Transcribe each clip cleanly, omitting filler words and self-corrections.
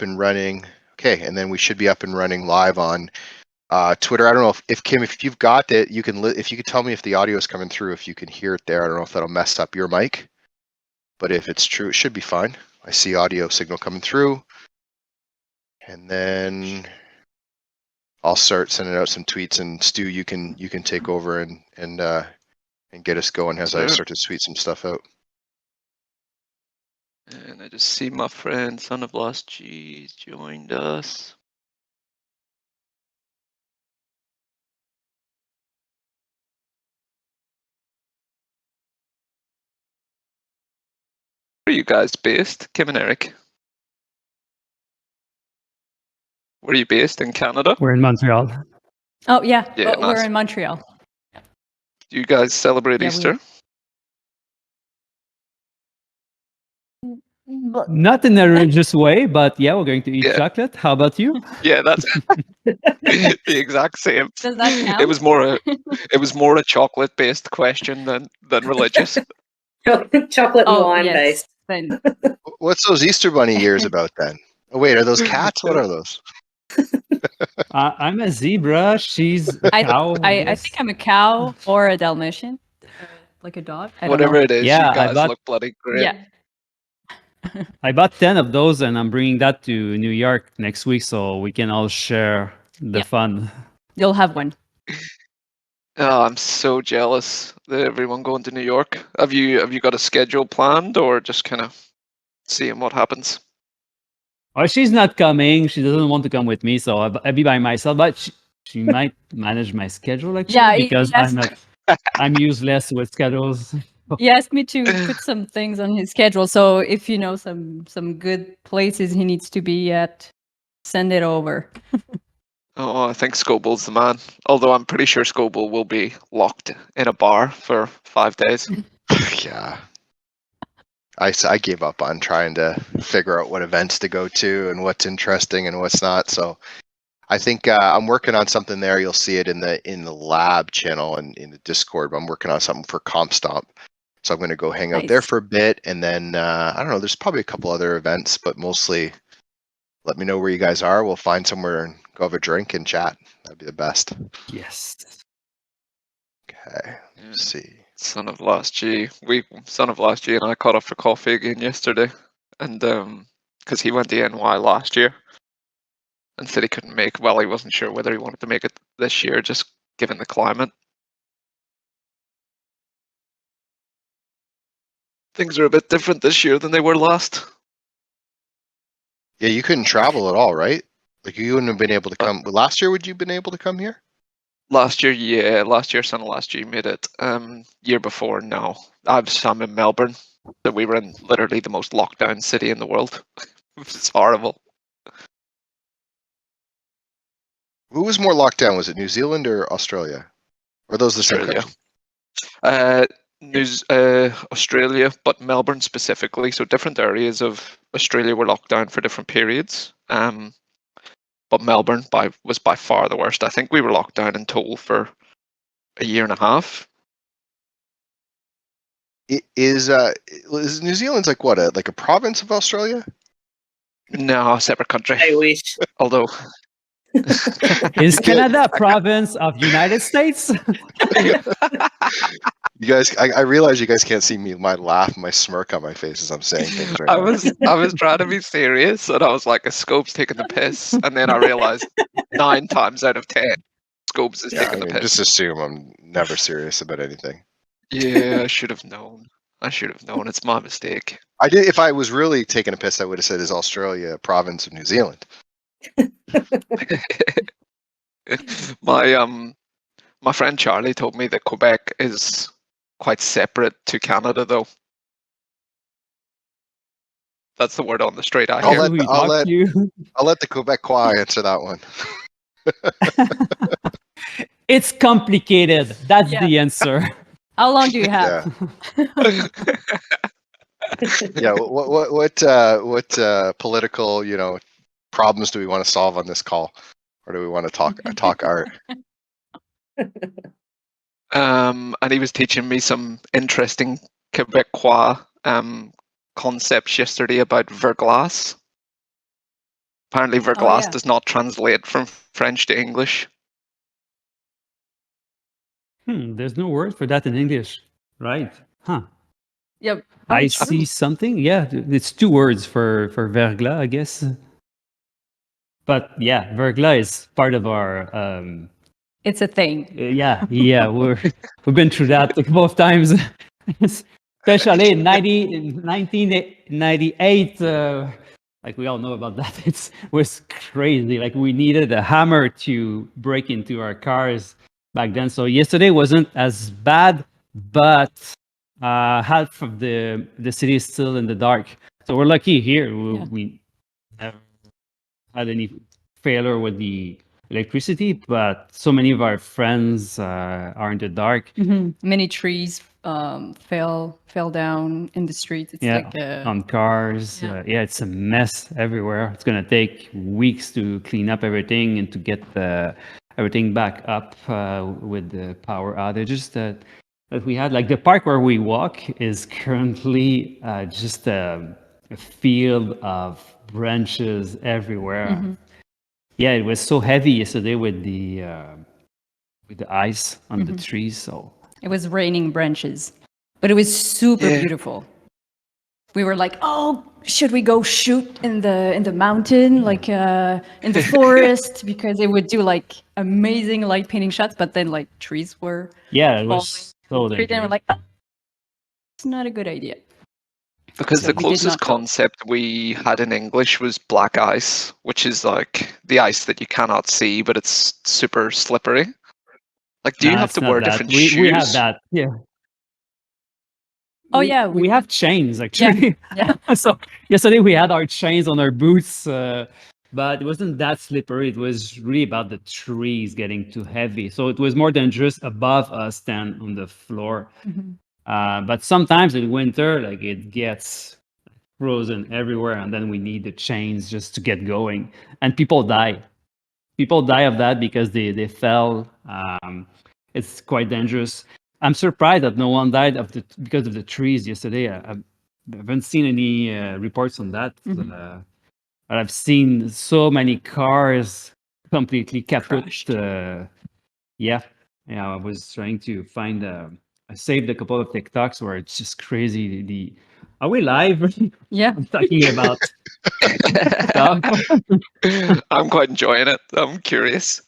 and running. Okay, and then we should be up and running live on Twitter. I don't know if Kim, if you've got it, you can. If you could tell me if the audio is coming through, if you can hear it there. I don't know if that'll mess up your mic, but if it's true, it should be fine. I see audio signal coming through, and then I'll start sending out some tweets. And Stu, you can take over and get us going as I start to tweet some stuff out. And I just see my friend Son of Lost Cheese joined us. Where are you guys based, Kim and Eric? Where are you based, in Canada? We're in Montreal. Oh, yeah. Yeah, We're nice. in Montreal. Do you guys celebrate Easter? Not in a religious way, but yeah, we're going to eat chocolate. How about you? Yeah, that's the exact same. Does that count? It was more a chocolate-based question than religious. Chocolate and wine based. Then. What's those Easter Bunny ears about then? Oh wait, are those cats? What are those? I'm a zebra. She's a cow. I think I'm a cow or a Dalmatian, like a dog. Whatever it is, yeah, you guys look bloody great. Yeah. I bought 10 of those and I'm bringing that to New York next week so we can all share the fun. You'll have one. Oh, I'm so jealous that everyone going to New York. Have you got a schedule planned or just kind of seeing what happens? Oh, she's not coming. She doesn't want to come with me, so I'll be by myself. But she might manage my schedule actually because I'm useless with schedules. He asked me to put some things on his schedule. So if you know some good places he needs to be at, send it over. Oh, I think Scobel's the man. Although I'm pretty sure Scobel will be locked in a bar for 5 days. Yeah. I gave up on trying to figure out what events to go to and what's interesting and what's not. So I think I'm working on something there. You'll see it in the lab channel and in the Discord. But I'm working on something for CompStomp. So I'm going to go hang out there for a bit. And then, I don't know, there's probably a couple other events, but mostly let me know where you guys are. We'll find somewhere and go have a drink and chat. That'd be the best. Yes. Okay, let's see. Son of Last G. Son of Last G and I caught up for coffee again yesterday. And because he went to NY last year and said he couldn't make, well, he wasn't sure whether he wanted to make it this year, just given the climate. Things are a bit different this year than they were last. Yeah, you couldn't travel at all, right? Like you wouldn't have been able to come. Last year, would you have been able to come here? Last year, yeah. Last year, Son of Last G made it. Year before, no. I'm in Melbourne. So we were in literally the most lockdown city in the world. It's horrible. Who was more locked down? Was it New Zealand or Australia? Or are those the same country? Australia, but Melbourne specifically. So different areas of Australia were locked down for different periods. But Melbourne was by far the worst. I think we were locked down in total for a year and a half. Is New Zealand's like what? Like a province of Australia? No, a separate country. I wish. Although. Is Canada a province of United States? You guys, I realize you guys can't see me, my laugh, my smirk on my face as I'm saying things right now. I was trying to be serious, and I was like, a Scopes taking the piss, and then I realized 9 times out of 10, Scopes is taking the piss. Just assume I'm never serious about anything. Yeah, I should have known. It's my mistake. I did. If I was really taking a piss, I would have said, "Is Australia a province of New Zealand?" My friend Charlie told me that Quebec is quite separate to Canada, though. That's the word on the street I hear. I'll let the Quebecois answer that one. It's complicated. That's the answer. How long do you have? Yeah. What political problems do we want to solve on this call, or do we want to talk art? And he was teaching me some interesting Quebecois concepts yesterday about verglas. Apparently, verglas yeah. does not translate from French to English. There's no word for that in English, right? Huh. Yep. I see something. Yeah, it's two words for verglas, I guess. But yeah, verglas is part of our. It's a thing. Yeah, we've been through that a couple of times, especially in 1998. Like we all know about that. It was crazy. Like we needed a hammer to break into our cars back then. So yesterday wasn't as bad, but half of the city is still in the dark. So we're lucky here. We never had any failure with the electricity, but so many of our friends are in the dark. Many trees fell down in the street. It's like on cars. Yeah. It's a mess everywhere. It's gonna take weeks to clean up everything and to get everything back up with the power outages that we had. Like the park where we walk is currently just a field of branches everywhere. Yeah, it was so heavy yesterday with the ice on the trees. So it was raining branches, but it was super beautiful. We were like, "Oh, should we go shoot in the mountain, like in the forest?" Because it would do like amazing light painting shots. But then like trees were it was so and we're dangerous. like, oh, "It's not a good idea." Because So the we did closest not go. concept we had in English was black ice, which is like the ice that you cannot see, but it's super slippery. Like, do you No, have it's to not wear that. different We have shoes? that. Yeah. Oh yeah, we have chains actually. Yeah. So yesterday we had our chains on our boots, but it wasn't that slippery. It was really about the trees getting too heavy. So it was more dangerous above us than on the floor. But sometimes in winter, like it gets frozen everywhere, and then we need the chains just to get going. And people die. People die of that because they fell. It's quite dangerous. I'm surprised that no one died because of the trees yesterday. I haven't seen any reports on that. But I've seen so many cars completely kaput. Crushed. Yeah. I was trying to find. I saved a couple of TikToks where it's just crazy. Are we live? Yeah. I'm talking about stuff. I'm quite enjoying it. I'm curious.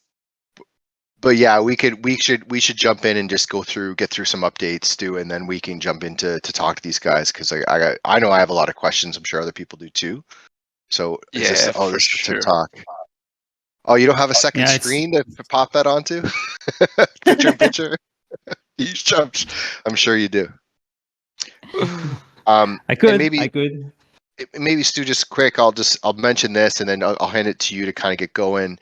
But yeah, we should jump in and just get through some updates, Stu, and then we can jump into to talk to these guys because I know I have a lot of questions. I'm sure other people do too. So is this for this sure. to talk? Oh, you don't have a second screen to pop that onto? Picture in picture. I'm sure you do. I could. Maybe Stu, just quick. I'll mention this and then I'll hand it to you to kind of get going.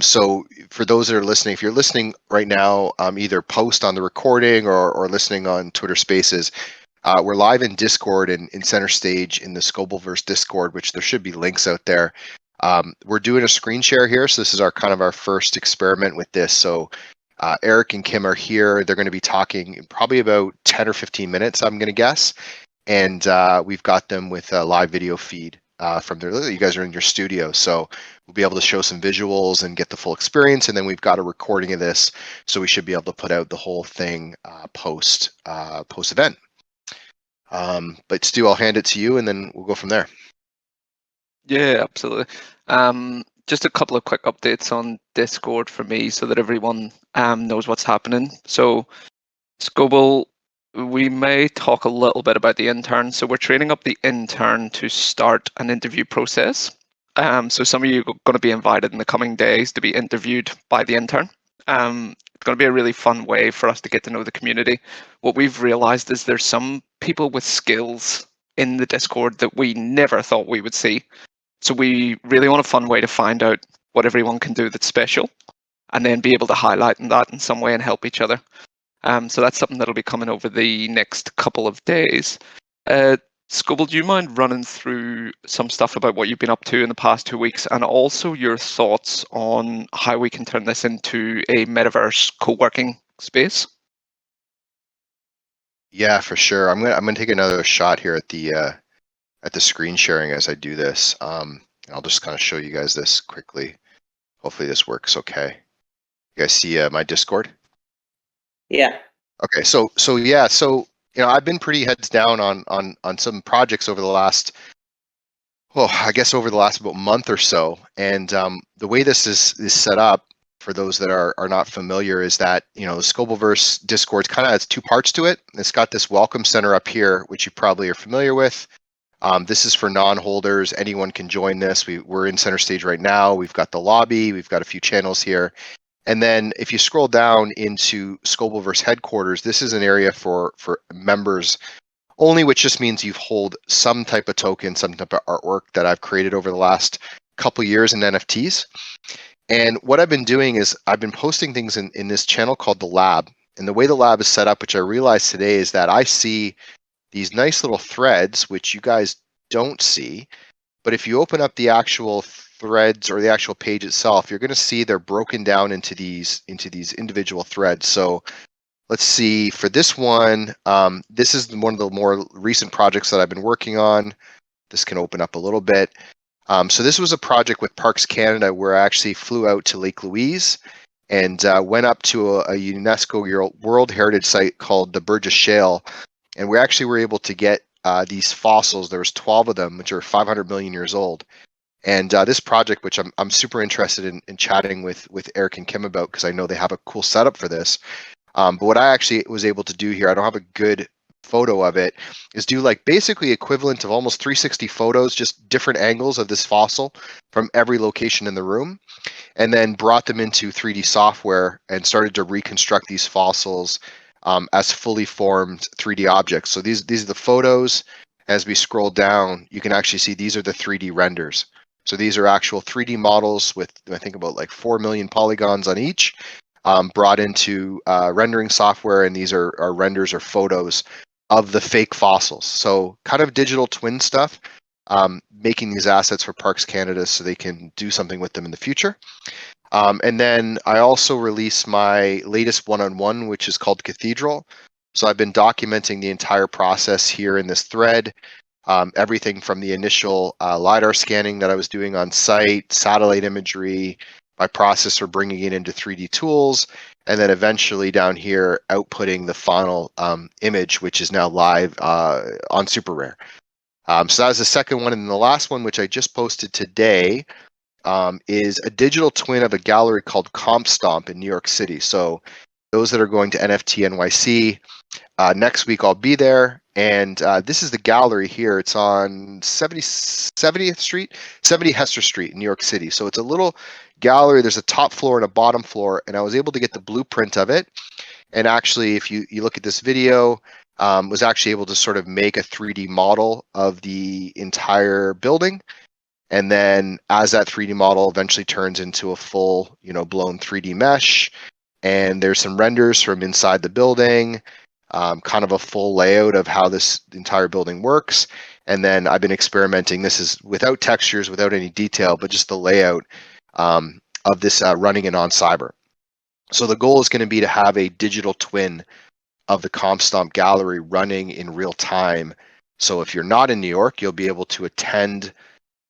So for those that are listening, if you're listening right now, either post on the recording or listening on Twitter Spaces, we're live in Discord and in Center Stage in the Scobelverse Discord, which there should be links out there. We're doing a screen share here, so this is our first experiment with this. So Eric and Kim are here. They're going to be talking probably about 10 or 15 minutes, I'm going to guess. And we've got them with a live video feed from there. You guys are in your studio, so we'll be able to show some visuals and get the full experience. And then we've got a recording of this, so we should be able to put out the whole thing post event. But Stu, I'll hand it to you, and then we'll go from there. Yeah, absolutely. Just a couple of quick updates on Discord for me, so that everyone knows what's happening. So, Scobel, we may talk a little bit about the intern. So we're training up the intern to start an interview process. So some of you are going to be invited in the coming days to be interviewed by the intern. It's going to be a really fun way for us to get to know the community. What we've realized is there's some people with skills in the Discord that we never thought we would see. So we really want a fun way to find out what everyone can do that's special, and then be able to highlight that in some way and help each other. So that's something that'll be coming over the next couple of days. Scobel, do you mind running through some stuff about what you've been up to in the past 2 weeks, and also your thoughts on how we can turn this into a metaverse co-working space? Yeah, for sure. I'm gonna take another shot here at the screen sharing as I do this. I'll just kind of show you guys this quickly. Hopefully this works okay. You guys see my Discord? Yeah. Okay, so yeah, so I've been pretty heads down on some projects over the last, well, I guess over the last about month or so. And the way this is set up, for those that are not familiar, is that Scobelverse Discord kind of has two parts to it. It's got this welcome center up here, which you probably are familiar with. This is for non-holders. Anyone can join this. We're in center stage right now. We've got the lobby. We've got a few channels here. And then if you scroll down into Scobelverse headquarters, this is an area for members only, which just means you hold some type of token, some type of artwork that I've created over the last couple years in NFTs. And what I've been doing is I've been posting things in this channel called the Lab. And the way the Lab is set up, which I realized today, is that I see these nice little threads, which you guys don't see. But if you open up the actual threads or the actual page itself, you're going to see they're broken down into these individual threads. So let's see, for this one, this is one of the more recent projects that I've been working on. This can open up a little bit. So this was a project with Parks Canada where I actually flew out to Lake Louise and went up to a UNESCO World Heritage Site called the Burgess Shale. And we actually were able to get these fossils. There was 12 of them, which are 500 million years old. And this project, which I'm super interested in chatting with Eric and Kim about, because I know they have a cool setup for this. But what I actually was able to do here, I don't have a good photo of it, is do like basically equivalent of almost 360 photos, just different angles of this fossil from every location in the room, and then brought them into 3D software and started to reconstruct these fossils as fully formed 3D objects. So these are the photos. As we scroll down, you can actually see these are the 3D renders. So these are actual 3D models with, I think, about like 4 million polygons on each, brought into rendering software, and these are renders or photos of the fake fossils. So kind of digital twin stuff, making these assets for Parks Canada so they can do something with them in the future. And then I also released my latest one-on-one, which is called Cathedral. So I've been documenting the entire process here in this thread. Everything from the initial LiDAR scanning that I was doing on site, satellite imagery, my process for bringing it into 3D tools, and then eventually down here outputting the final image, which is now live on Super Rare. So that was the second one. And the last one, which I just posted today, is a digital twin of a gallery called Comp Stomp in New York City. So those that are going to NFT NYC, next week I'll be there. And this is the gallery here. It's on 70th Street, 70 Hester Street in New York City. So it's a little gallery. There's a top floor and a bottom floor. And I was able to get the blueprint of it. And actually, if you look at this video, was actually able to sort of make a 3D model of the entire building. And then as that 3D model eventually turns into a full, blown 3D mesh, and there's some renders from inside the building, kind of a full layout of how this entire building works. And then I've been experimenting. This is without textures, without any detail, but just the layout of this running in on Cyber. So the goal is going to be to have a digital twin of the Comp Stomp gallery running in real time. So if you're not in New York, you'll be able to attend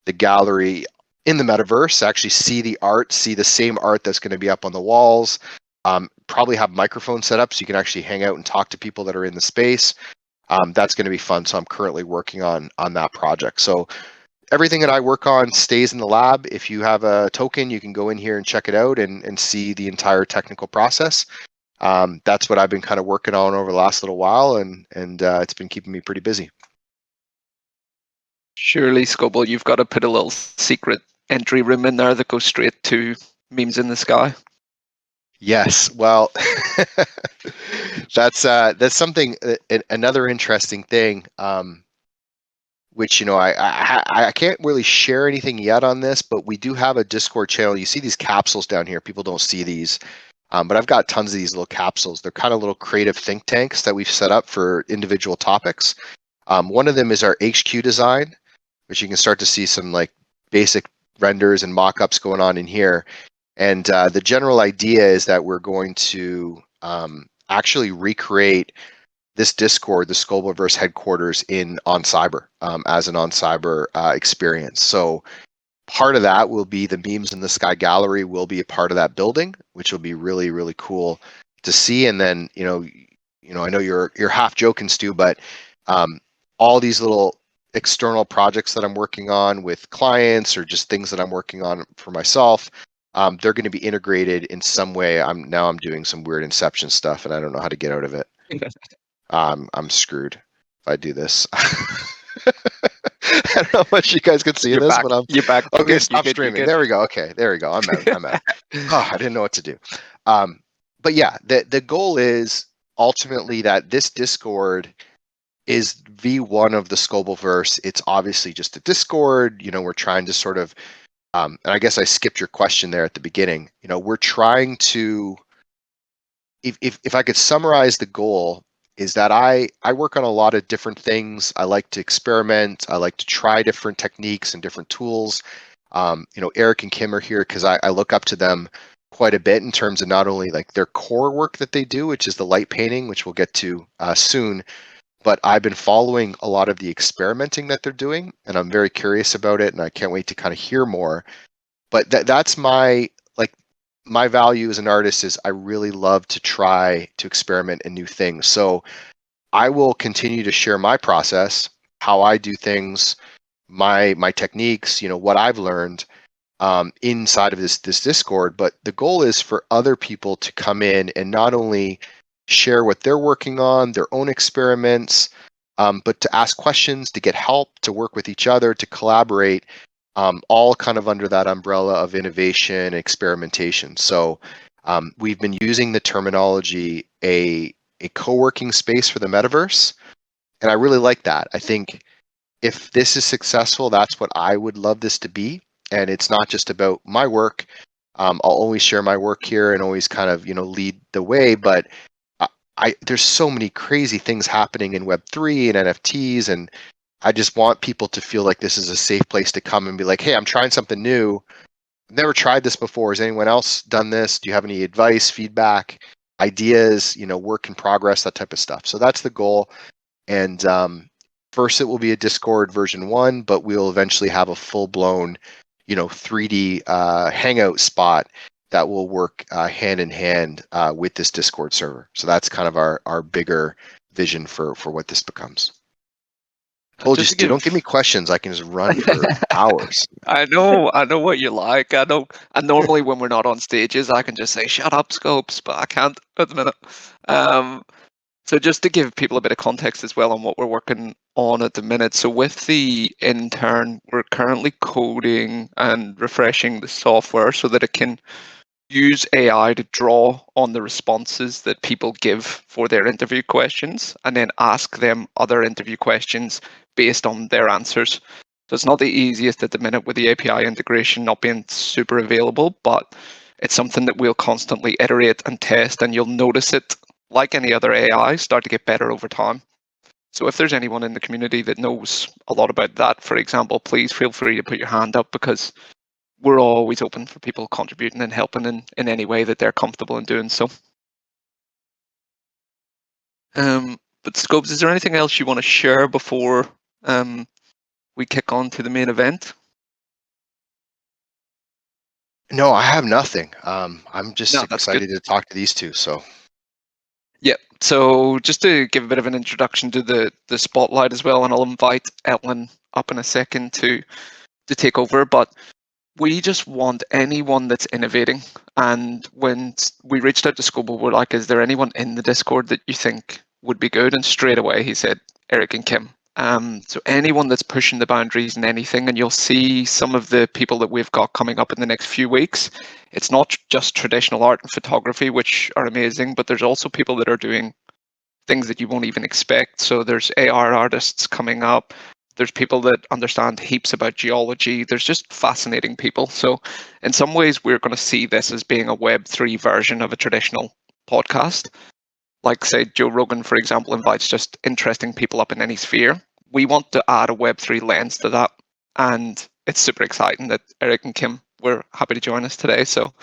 the gallery in the metaverse, actually see the art, see the same art that's going to be up on the walls, probably have microphones set up so you can actually hang out and talk to people that are in the space. That's going to be fun. So I'm currently working on that project. So everything that I work on stays in the lab. If you have a token, you can go in here and check it out and see the entire technical process. That's what I've been kind of working on over the last little while, and it's been keeping me pretty busy. Surely, Scobel, you've got to put a little secret entry room in there that goes straight to memes in the sky. Yes, well, that's something. Another interesting thing, which I can't really share anything yet on this, but we do have a Discord channel. You see these capsules down here. People don't see these, but I've got tons of these little capsules. They're kind of little creative think tanks that we've set up for individual topics. One of them is our HQ design, which you can start to see some like basic renders and mock-ups going on in here. And the general idea is that we're going to actually recreate this Discord, the Scobelverse headquarters on Cyber, as an on Cyber experience. So part of that will be the Memes in the Sky gallery will be a part of that building, which will be really, really cool to see. And then, I know you're half joking, Stu, but all these little external projects that I'm working on with clients or just things that I'm working on for myself, they're going to be integrated in some way. I'm doing some weird Inception stuff, and I don't know how to get out of it. I'm screwed if I do this. I don't know how much you guys can see You're this, back. but I'm You're back. okay. You're Stop good, you're streaming. good. There we go. Okay, there we go. I'm out. I'm out. Oh, I didn't know what to do. But yeah, the goal is ultimately that this Discord is V1 of the Scobelverse. It's obviously just a Discord. We're trying to sort of, and I guess I skipped your question there at the beginning. We're trying to, if I could summarize the goal, is that I work on a lot of different things. I like to experiment. I like to try different techniques and different tools. Eric and Kim are here because I look up to them quite a bit in terms of not only like their core work that they do, which is the light painting, which we'll get to soon, but I've been following a lot of the experimenting that they're doing, and I'm very curious about it, and I can't wait to kind of hear more. But that's my value as an artist is I really love to try to experiment in new things. So I will continue to share my process, how I do things, my techniques, what I've learned inside of this Discord. But the goal is for other people to come in and not only share what they're working on, their own experiments, but to ask questions, to get help, to work with each other, to collaborate, all kind of under that umbrella of innovation and experimentation. So we've been using the terminology a co-working space for the metaverse, and I really like that. I think if this is successful, that's what I would love this to be. And it's not just about my work. I'll always share my work here and always kind of lead the way, but there's so many crazy things happening in Web3 and NFTs, and I just want people to feel like this is a safe place to come and be like, hey, I'm trying something new. I've never tried this before. Has anyone else done this? Do you have any advice, feedback, ideas, work in progress, that type of stuff? So that's the goal. And first it will be a Discord version 1, but we'll eventually have a full-blown, 3D hangout spot that will work hand in hand with this Discord server. So that's kind of our bigger vision for what this becomes. Told you, Stu, don't give me questions. I can just run for hours. I know what you like. I know. And normally when we're not on stages, I can just say, shut up, Scopes, but I can't at the minute. So just to give people a bit of context as well on what we're working on at the minute. So with the intern, we're currently coding and refreshing the software so that it can use AI to draw on the responses that people give for their interview questions and then ask them other interview questions based on their answers. So it's not the easiest at the minute with the API integration not being super available, but it's something that we'll constantly iterate and test, and you'll notice it, like any other AI, start to get better over time. So if there's anyone in the community that knows a lot about that, for example, please feel free to put your hand up, because we're always open for people contributing and helping in any way that they're comfortable in doing so. But Scopes, is there anything else you want to share before we kick on to the main event? No, I have nothing. I'm just No, that's good. excited to talk to these two. So Yeah, so just to give a bit of an introduction to the spotlight as well, and I'll invite Ellen up in a second to take over, but we just want anyone that's innovating. And when we reached out to Scobel, we're like, is there anyone in the Discord that you think would be good? And straight away he said Eric and Kim. So anyone that's pushing the boundaries in anything, and you'll see some of the people that we've got coming up in the next few weeks. It's not just traditional art and photography, which are amazing, but there's also people that are doing things that you won't even expect. So there's AR artists coming up. There's people that understand heaps about geology. There's just fascinating people. So in some ways, we're going to see this as being a Web3 version of a traditional podcast. Like, say, Joe Rogan, for example, invites just interesting people up in any sphere. We want to add a Web3 lens to that. And it's super exciting that Eric and Kim were happy to join us today. So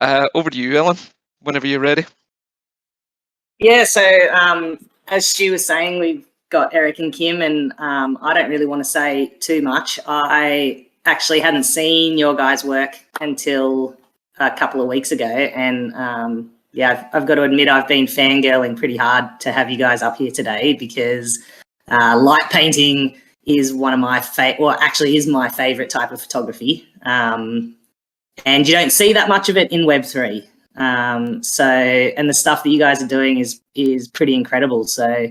over to you, Ellen, whenever you're ready. Yeah, so as Stu was saying, we've got Eric and Kim, and I don't really want to say too much. I actually hadn't seen your guys' work until a couple of weeks ago, and yeah, I've got to admit I've been fangirling pretty hard to have you guys up here today because light painting is one of my actually is my favorite type of photography, and you don't see that much of it in Web3. So, and the stuff that you guys are doing is pretty incredible. So,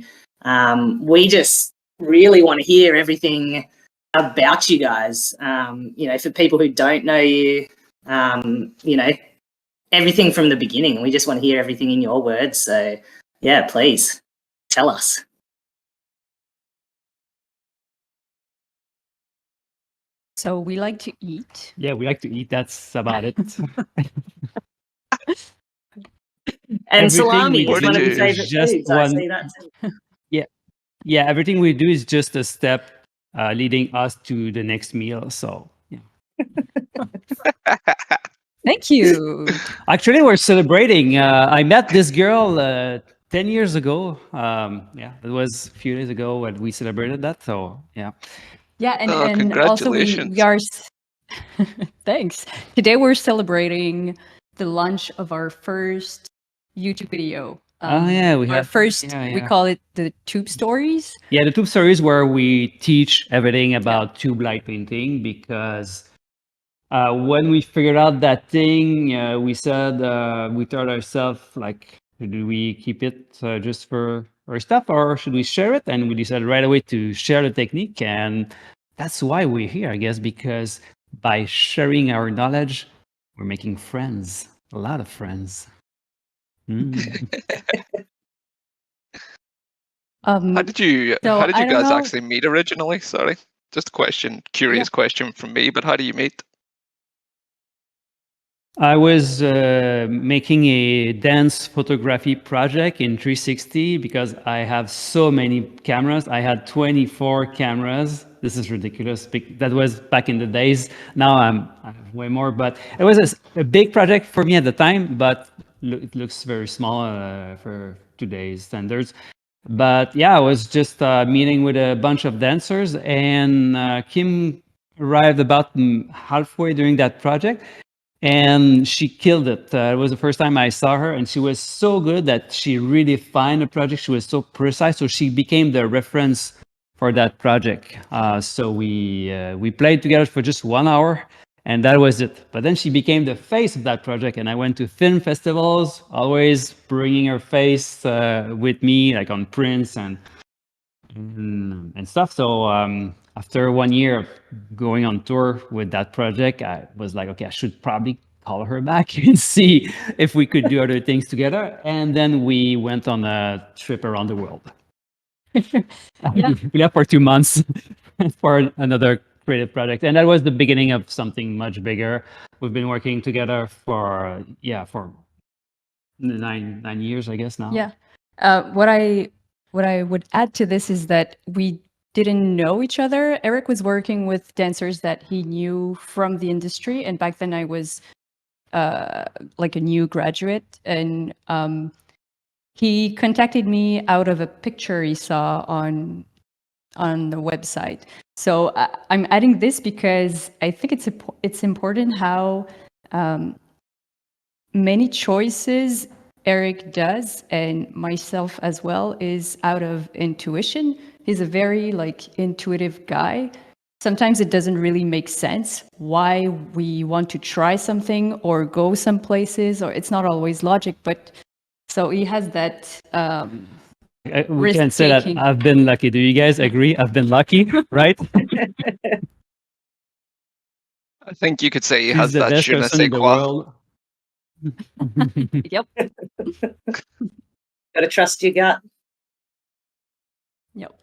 we just really want to hear everything about you guys. You know, for people who don't know you, you know, everything from the beginning. We just want to hear everything in your words. So, yeah, please tell us. So we like to eat. Yeah, we like to eat. That's about it. And Everything salami we is one of do your is favourite just foods. I see that too. Yeah, everything we do is just a step leading us to the next meal. So, yeah. Thank you. Actually, we're celebrating. I met this girl 10 years ago. Yeah, it was a few days ago when we celebrated that. So, yeah. Yeah, and, Oh, and also we congratulations. are thanks. Today we're celebrating the launch of our first YouTube video. Oh, yeah, we our have first. yeah, We yeah. call it the Tube Stories. Yeah, the tube stories where we teach everything about tube light painting because when we figured out that thing, we said we told ourselves like, do we keep it just for our stuff or should we share it? And we decided right away to share the technique, and that's why we're here, I guess, because by sharing our knowledge, we're making friends, a lot of friends. Mm. How did you So, how did you I don't guys know. actually meet originally? Sorry. Just a question, curious question from me, but how do you meet? I was making a dance photography project in 360 because I have so many cameras. I had 24 cameras. This is ridiculous. That was back in the days. Now I have way more, but it was a big project for me at the time, but it looks very small for today's standards. But yeah, I was just meeting with a bunch of dancers, and Kim arrived about halfway during that project, and she killed it. It was the first time I saw her, and she was so good that she really defined the project. She was so precise, so she became the reference for that project. So we played together for just 1 hour, and that was it. But then she became the face of that project, and I went to film festivals, always bringing her face with me, like on prints and stuff. So after 1 year of going on tour with that project, I was like, okay, I should probably call her back and see if we could do other things together. And then we went on a trip around the world. Yeah. We left for 2 months for another creative project, and that was the beginning of something much bigger. We've been working together for for 9 years, I guess now. Yeah. What I would add to this is that we didn't know each other. Eric was working with dancers that he knew from the industry, and back then I was like a new graduate, and he contacted me out of a picture he saw on the website. So I'm adding this because I think it's important how many choices Eric does, and myself as well, is out of intuition. He's a very intuitive guy. Sometimes it doesn't really make sense why we want to try something or go some places, or it's not always logic, but so he has that We can say that risk-taking. I've been lucky. Do you guys agree? I've been lucky, right? I think you could say he She's has the that best je ne person sais in the quoi. world. Yep. Gotta trust your gut. Yep. I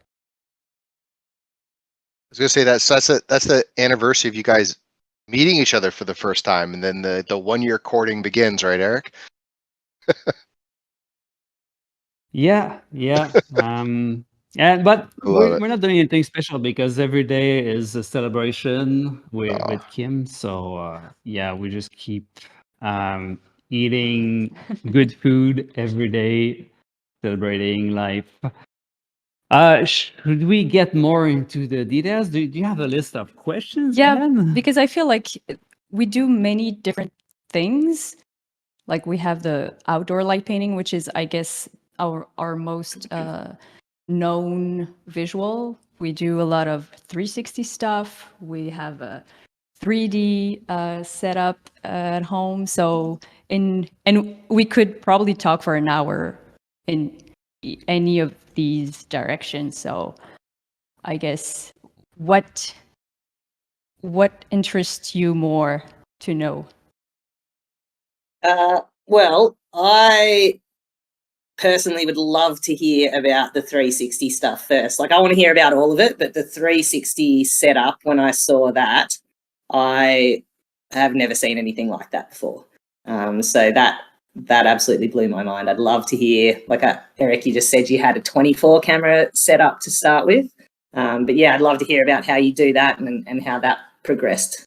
was gonna say that's the anniversary of you guys meeting each other for the first time, and then the 1 year courting begins, right, Eric? Yeah. But I love it. we're not doing anything special because every day is a celebration with Aw. Kim. So yeah, we just keep eating good food every day, celebrating life. Should we get more into the details? Do you have a list of questions? Yeah, Ellen? because I feel like we do many different things. Like we have the outdoor light painting, which is, I guess, our most known visual. We do a lot of 360 stuff. We have a 3D setup at home. So and we could probably talk for an hour in any of these directions. So I guess what interests you more to know? Well, I personally would love to hear about the 360 stuff first. Like, I want to hear about all of it, but the 360 setup, when I saw that, I have never seen anything like that before. So that absolutely blew my mind. I'd love to hear, like Eric, you just said you had a 24 camera setup to start with. But yeah, I'd love to hear about how you do that and how that progressed.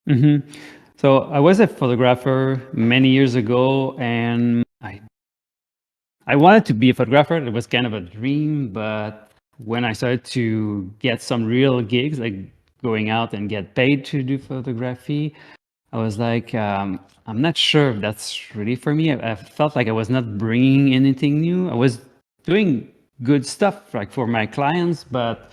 Mm-hmm. So I was a photographer many years ago, and I wanted to be a photographer. It was kind of a dream, but when I started to get some real gigs, like going out and get paid to do photography, I was like, I'm not sure if that's really for me. I felt like I was not bringing anything new. I was doing good stuff like for my clients, but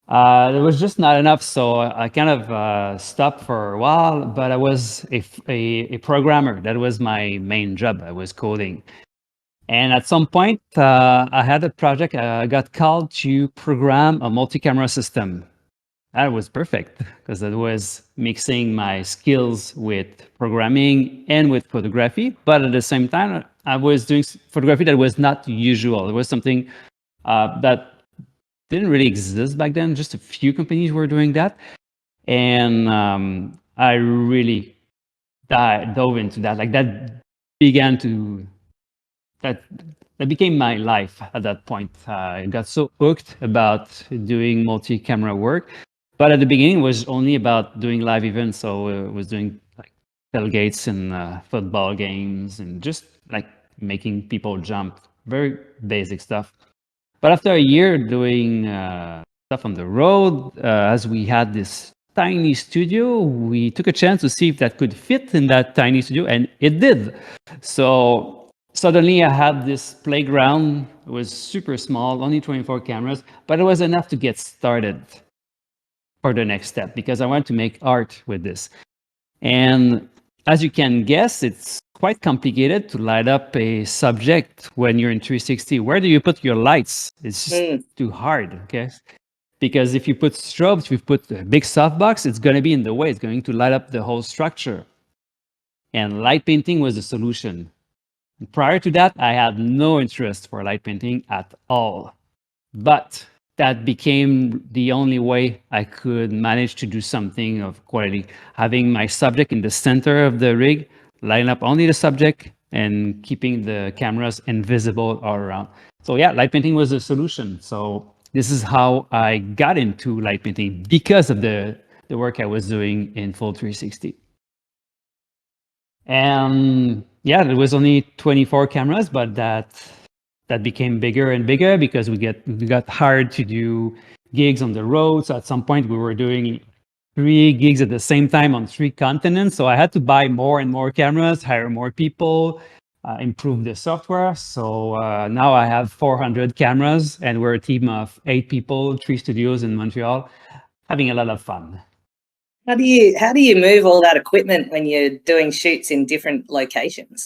it was just not enough. So I kind of stopped for a while, but I was a programmer. That was my main job. I was coding. And at some point, I had a project. I got called to program a multi-camera system. That was perfect because it was mixing my skills with programming and with photography. But at the same time, I was doing photography that was not usual. It was something that didn't really exist back then. Just a few companies were doing that. And I really dove into that. Like that began to that became my life at that point. I got so hooked about doing multi-camera work, but at the beginning it was only about doing live events. So I was doing like tailgates and football games and just like making people jump, very basic stuff. But after a year doing stuff on the road, as we had this tiny studio, we took a chance to see if that could fit in that tiny studio, and it did. So suddenly I had this playground. It was super small, only 24 cameras, but it was enough to get started for the next step because I wanted to make art with this. And as you can guess, it's quite complicated to light up a subject when you're in 360. Where do you put your lights? It's just too hard, okay? Because if you put strobes, if you put a big softbox, it's going to be in the way. It's going to light up the whole structure. And light painting was the solution. Prior to that, I had no interest for light painting at all. But that became the only way I could manage to do something of quality. Having my subject in the center of the rig, lighting up only the subject and keeping the cameras invisible all around. So yeah, light painting was a solution. So this is how I got into light painting because of the work I was doing in full 360. And yeah, there was only 24 cameras, but that became bigger and bigger because we got hired to do gigs on the road. So at some point we were doing 3 gigs at the same time on 3 continents. So I had to buy more and more cameras, hire more people, improve the software. So now I have 400 cameras and we're a team of 8 people, 3 studios in Montreal, having a lot of fun. How do you move all that equipment when you're doing shoots in different locations?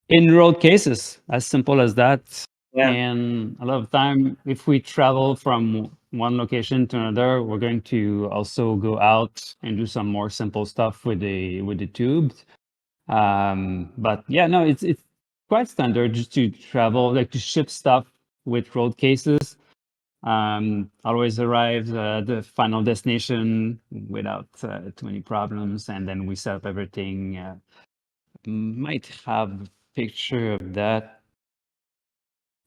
In road cases, as simple as that. Yeah. And a lot of time, if we travel from one location to another, we're going to also go out and do some more simple stuff with the tubes. But yeah, no, it's quite standard just to travel, like to ship stuff with road cases. Always arrive at the final destination without too many problems, and then we set up everything. Might have a picture of that.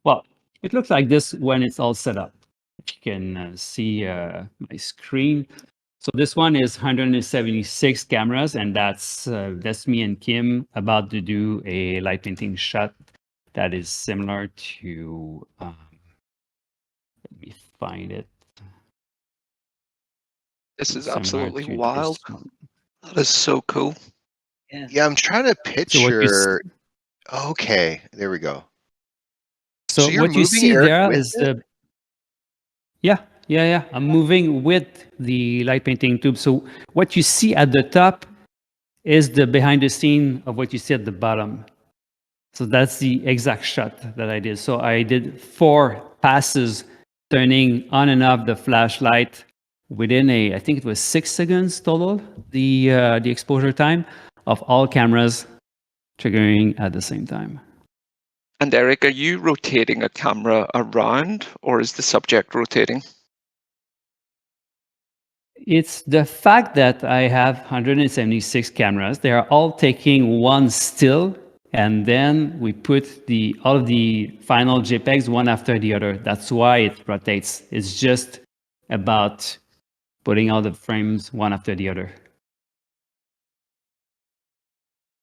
Well, it looks like this when it's all set up. You can see my screen. So this one is 176 cameras, and that's me and Kim about to do a light painting shot that is similar to. Let me find it. This is Similar absolutely to wild. this one. That is so cool. Yeah, I'm trying to So what you picture. Okay, there we go. So you're what you moving, see Eric, there with is it? the yeah. I'm moving with the light painting tube. So what you see at the top is the behind the scene of what you see at the bottom. So that's the exact shot that I did. So I did 4 passes turning on and off the flashlight within I think it was 6 seconds total, the exposure time of all cameras triggering at the same time. And Eric, are you rotating a camera around, or is the subject rotating? It's the fact that I have 176 cameras. They are all taking one still, and then we put all of the final JPEGs one after the other. That's why it rotates. It's just about putting all the frames one after the other.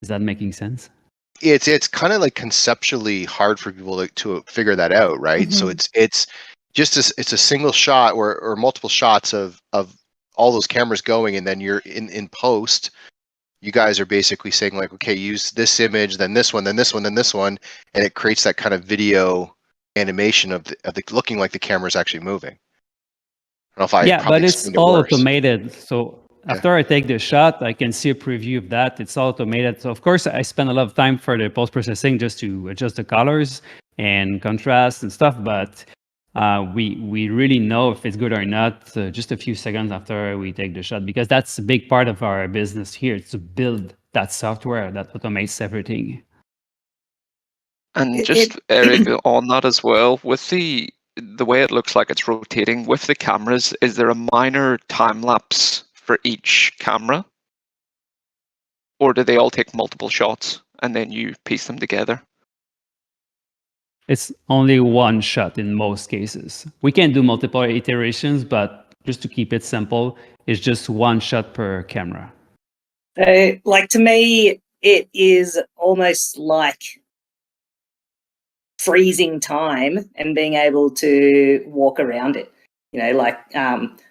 Is that making sense? It's kind of like conceptually hard for people to figure that out, right? So it's just it's a single shot or multiple shots of all those cameras going, and then you're in post. You guys are basically saying like, okay, use this image, then this one, then this one, then this one, and it creates that kind of video animation of the looking like the camera's actually moving. I don't know if I Yeah, probably but it's explained it all worse. automated. So after I take the shot, I can see a preview of that. It's all automated. So of course, I spend a lot of time for the post-processing just to adjust the colors and contrast and stuff. But we really know if it's good or not just a few seconds after we take the shot, because that's a big part of our business here. It's to build that software that automates everything. And just Eric, on that as well, with the way it looks like it's rotating with the cameras, is there a minor time lapse for each camera, or do they all take multiple shots and then you piece them together? It's only one shot in most cases. We can do multiple iterations, but just to keep it simple, it's just one shot per camera. So, like, to me, it is almost like freezing time and being able to walk around it. You know, like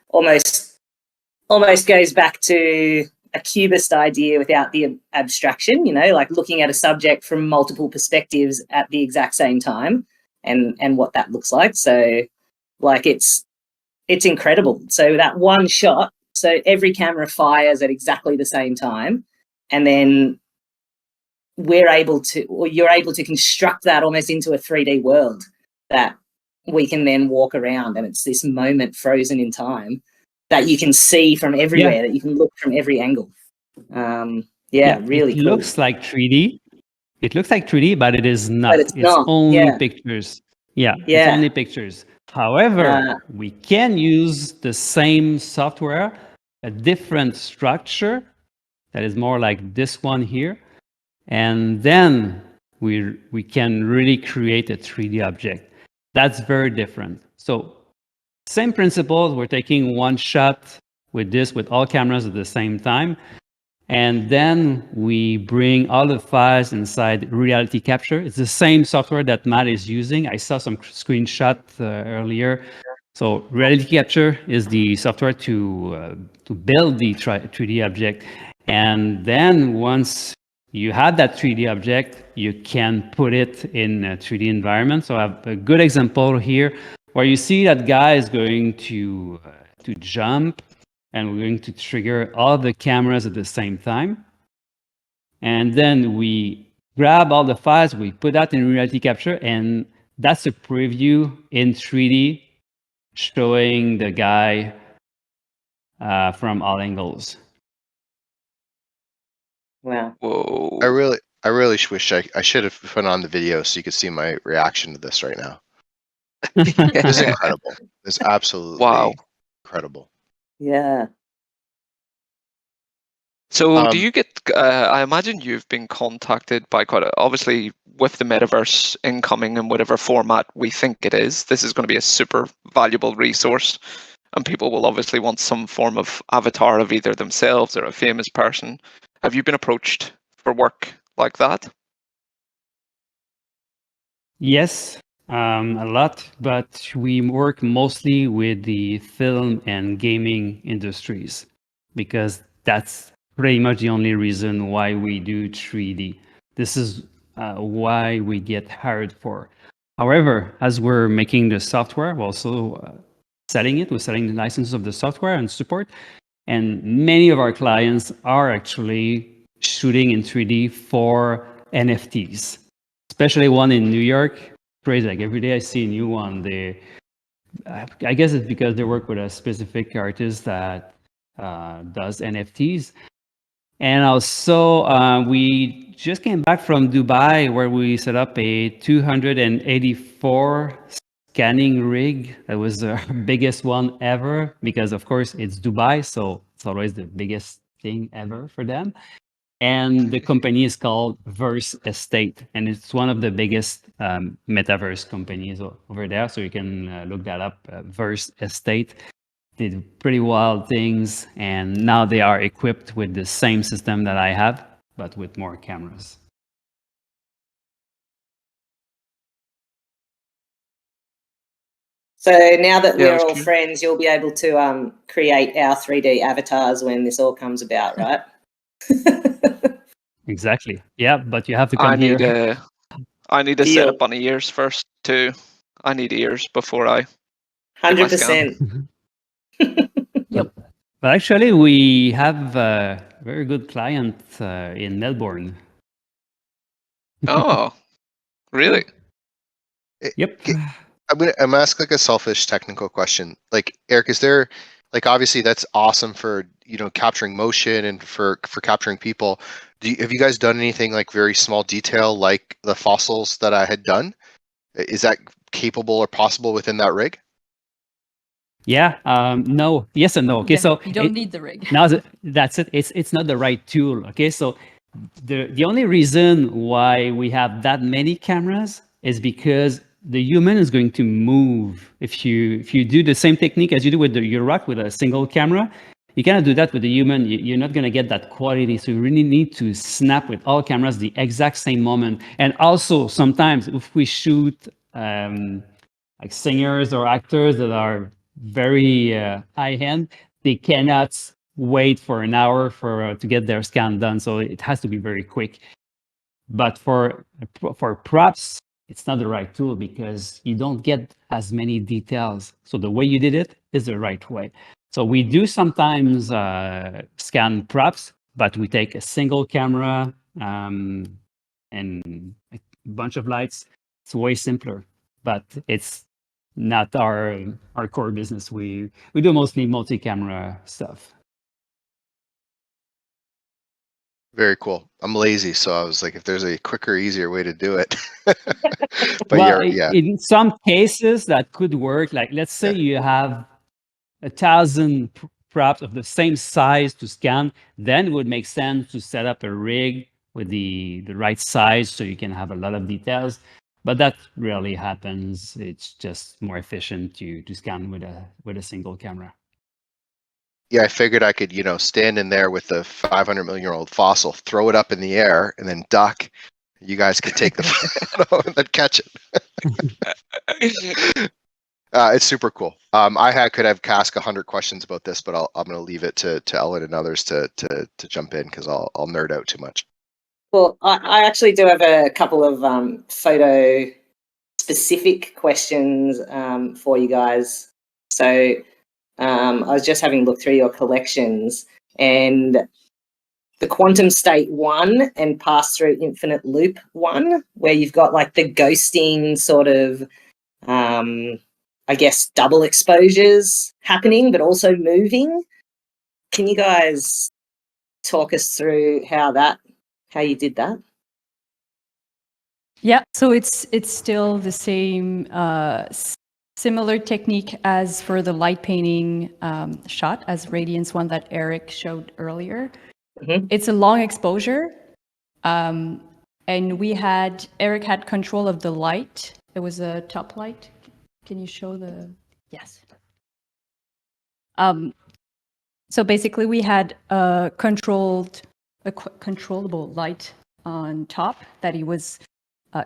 almost goes back to a cubist idea without the abstraction. You know, like looking at a subject from multiple perspectives at the exact same time, and what that looks like. So, like, it's incredible. So that one shot, so every camera fires at exactly the same time, and then you're able to construct that almost into a 3D world that we can then walk around, and it's this moment frozen in time that you can see from everywhere, that you can look from every angle. Really it cool. looks like 3D. It looks like 3D, but it is not. But it's not. only pictures. It's only pictures. However, we can use the same software, a different structure that is more like this one here, and then we can really create a 3D object. That's very different. So same principles. We're taking one shot with all cameras at the same time. And then we bring all the files inside reality capture. It's the same software that Matt is using. I saw some screenshot earlier. So reality capture is the software to build the 3D object. And then once you have that 3D object, you can put it in a 3D environment. So I have a good example here where you see that guy is going to jump, and we're going to trigger all the cameras at the same time. And then we grab all the files, we put that in reality capture, and that's a preview in 3D showing the guy from all angles. Wow. Whoa. I really wish I should have put on the video so you could see my reaction to this right now. It's incredible. It's absolutely incredible. Yeah. So do you get, I imagine you've been contacted by obviously with the metaverse incoming in whatever format we think it is, this is going to be a super valuable resource, and people will obviously want some form of avatar of either themselves or a famous person. Have you been approached for work like that? Yes, a lot, but we work mostly with the film and gaming industries because that's pretty much the only reason why we do 3D. This is why we get hired for. However, as we're making the software, we're also selling it. We're selling the licenses of the software and support. And many of our clients are actually shooting in 3D for NFTs, especially one in New York. Crazy, like every day I see a new one. I guess it's because they work with a specific artist that does NFTs. And also, we just came back from Dubai where we set up a 284 scanning rig. That was the biggest one ever because, of course, it's Dubai, so it's always the biggest thing ever for them. And the company is called Verse Estate, and it's one of the biggest metaverse companies over there. So you can look that up, Verse Estate. Did pretty wild things, and now they are equipped with the same system that I have, but with more cameras. So now that Yeah, we're that's all true. friends, you'll be able to create our 3D avatars when this all comes about, right? Exactly. Yeah, but you have to I come need here. I need to set Deal. up bunny ears first too. I need ears before I get my scan. 100%. But actually, we have a very good client in Melbourne. Oh, really? Yep. I'm gonna ask like a selfish technical question. Like Eric, is there like obviously that's awesome for capturing motion and for capturing people. Have you guys done anything like very small detail like the fossils that I had done? Is that capable or possible within that rig? Yeah. No. Yes and no. Okay. Yeah, So you don't need the rig. now that's it. It's not the right tool. Okay. So the only reason why we have that many cameras is because the human is going to move. If you do the same technique as you do with your rock with a single camera, you cannot do that with the human. You're not going to get that quality. So you really need to snap with all cameras the exact same moment. And also sometimes if we shoot like singers or actors that are very high end, they cannot wait for an hour for to get their scan done. So it has to be very quick. But for props, it's not the right tool because you don't get as many details. So the way you did it is the right way. So we do sometimes scan props, but we take a single camera and a bunch of lights. It's way simpler, but it's not our core business. We do mostly multi-camera stuff. Very cool. I'm lazy, so I was like, if there's a quicker, easier way to do it. But Well, yeah, in some cases that could work. Like let's say Yeah. you have 1,000 props of the same size to scan, then it would make sense to set up a rig with the right size so you can have a lot of details. But that rarely happens. It's just more efficient to scan with a single camera. I figured I could, stand in there with the 500 million year old fossil, throw it up in the air, and then duck. You guys could take the photo and then catch it. It's super cool. Could have asked 100 questions about this, but I'm going to leave it to Ellen and others to jump in because I'll nerd out too much. Well, I actually do have a couple of photo specific questions for you guys. So I was just having a look through your collections, and the Quantum State 1 and Pass Through Infinite Loop 1, where you've got like the ghosting sort of I guess double exposures happening but also moving. Can you guys talk us through how you did that? Yeah, so it's still the same similar technique as for the light painting shot as Radiance one that Eric showed earlier. Mm-hmm. It's a long exposure, and Eric had control of the light. It was a top light. Can you show the yes? So basically, we had a controllable light on top that he was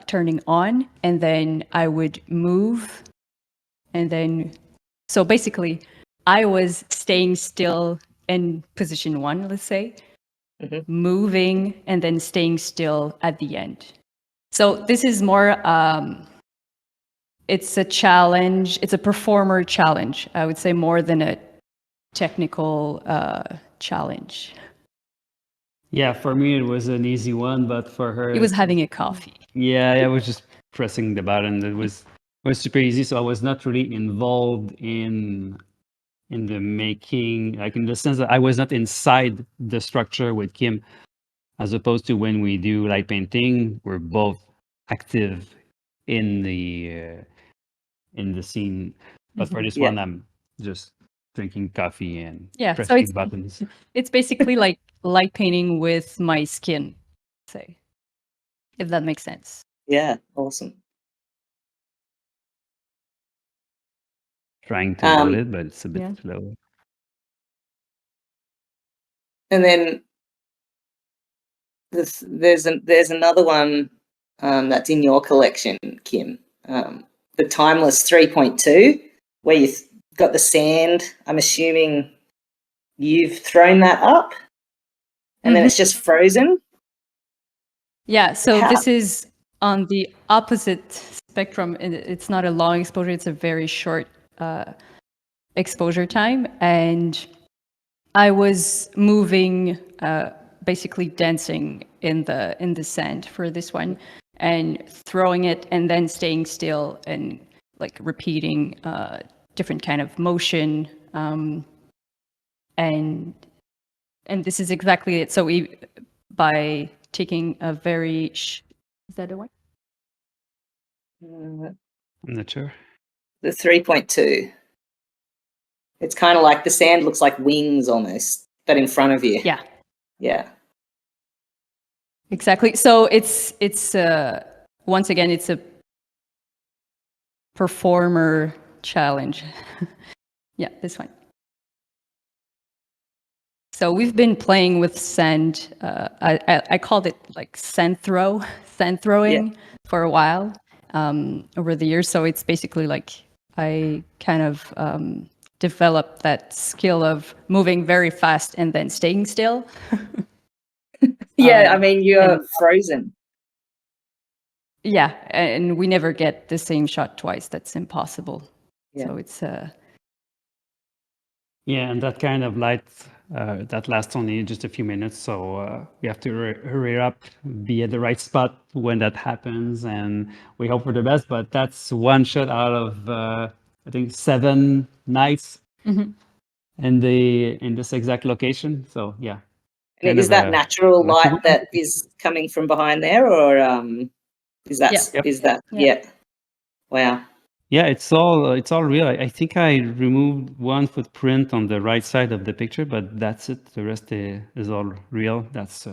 turning on, and then I would move, and then so basically I was staying still in position 1, let's say, moving and then staying still at the end. So this is more it's a challenge, it's a performer challenge, I would say, more than a technical challenge. Yeah, for me it was an easy one, but for her He was having a coffee. yeah, I was just pressing the button. It was super easy, so I was not really involved in the making, like in the sense that I was not inside the structure with Kim, as opposed to when we do light painting, we're both active in the scene. But for this one, I'm just drinking coffee and Yeah, so pressing buttons. it's basically like light painting with my skin, say, if that makes sense. Yeah, awesome. Trying to load it, but it's a bit slow. And then there's another one that's in your collection, Kim. The Timeless 3.2, where you've got the sand. I'm assuming you've thrown that up, and then it's just frozen. Yeah, so How- this is on the opposite spectrum. It's not a long exposure, it's a very short exposure time. And I was moving, basically dancing in the sand for this one, and throwing it and then staying still and like repeating different kind of motion. And this is exactly it. So by taking a very is that the one? I'm not sure. The 3.2. It's kind of like the sand looks like wings almost, but in front of you. Yeah, Yeah. exactly. So it's once again, it's a performer challenge. Yeah, this one. So we've been playing with sand. I called it like sand throwing for a while over the years. So it's basically like I kind of developed that skill of moving very fast and then staying still. Yeah, I mean, you're frozen. Yeah, and we never get the same shot twice. That's impossible. Yeah. So it's Yeah, and that kind of light that lasts only just a few minutes, so we have to hurry up, be at the right spot when that happens, and we hope for the best. But that's one shot out of I think 7 nights in this exact location. So yeah. And kind is of that a natural lucky light one. that is coming from behind there, or is that Yep. is that Yeah. yeah? Wow. Yeah, it's all real. I think I removed one footprint on the right side of the picture, but that's it. The rest is all real. That's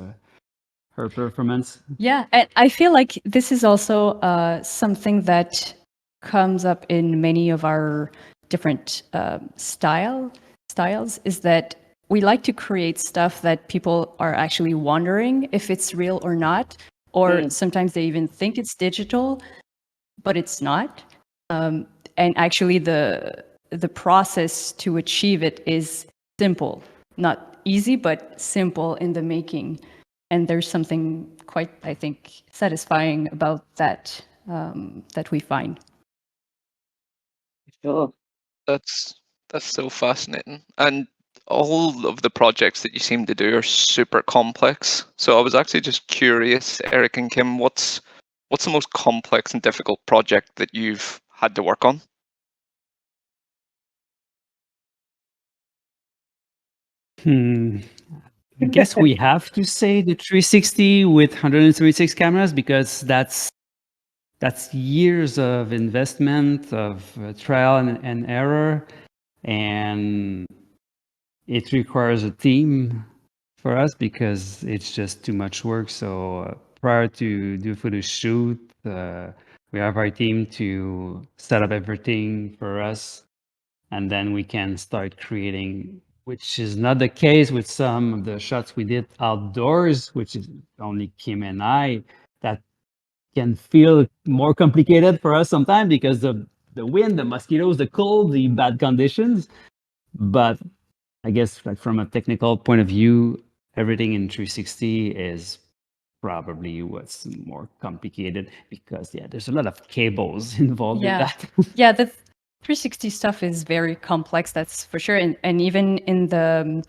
her performance. Yeah, and I feel like this is also something that comes up in many of our different styles. Is that we like to create stuff that people are actually wondering if it's real or not, or sometimes they even think it's digital, but it's not. And actually, the process to achieve it is simple, not easy, but simple in the making. And there's something quite, I think, satisfying about that that we find. Sure. That's so fascinating. And all of the projects that you seem to do are super complex. So I was actually just curious, Eric and Kim, what's the most complex and difficult project that you've had to work on? I guess we have to say the 360 with 136 cameras because that's years of investment, of trial and error, and it requires a team for us because it's just too much work. So prior to do photo shoot, we have our team to set up everything for us, and then we can start creating, which is not the case with some of the shots we did outdoors, which is only Kim and I. That can feel more complicated for us sometimes because of the wind, the mosquitoes, the cold, the bad conditions. But I guess like from a technical point of view, everything in 360 is probably what's more complicated because there's a lot of cables involved in Yeah. that. Yeah, the 360 stuff is very complex, that's for sure. And even in the,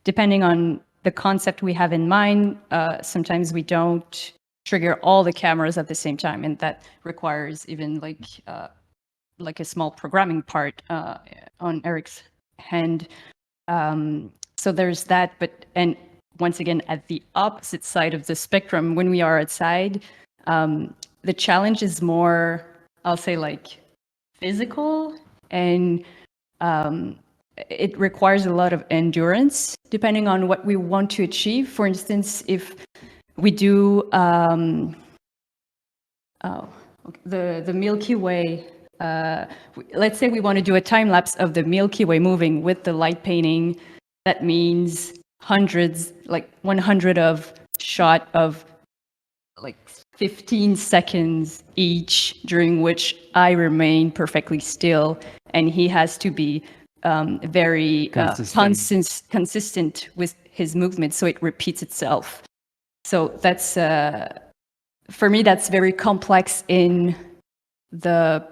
depending on the concept we have in mind, sometimes we don't trigger all the cameras at the same time. And that requires even like a small programming part on Eric's hand. So there's that, and once again, at the opposite side of the spectrum, when we are outside, the challenge is more, I'll say, like physical, and it requires a lot of endurance depending on what we want to achieve. For instance, if we do the Milky Way, let's say we want to do a time lapse of the Milky Way moving with the light painting. That means hundreds, like 100 of shot of like 15 seconds each, during which I remain perfectly still, and he has to be very consistent with his movement, so it repeats itself. So that's for me, that's very complex in the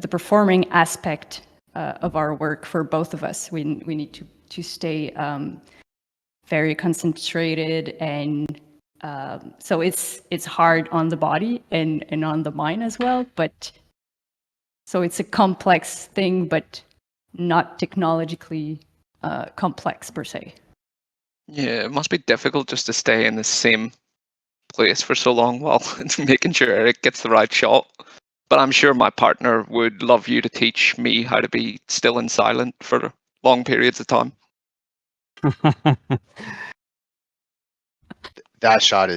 performing aspect of our work for both of us. We need to stay very concentrated, and so it's hard on the body and on the mind as well. But so it's a complex thing, but not technologically complex per se. Yeah, it must be difficult just to stay in the same place for so long while making sure Eric gets the right shot. But I'm sure my partner would love you to teach me how to be still and silent for long periods of time. That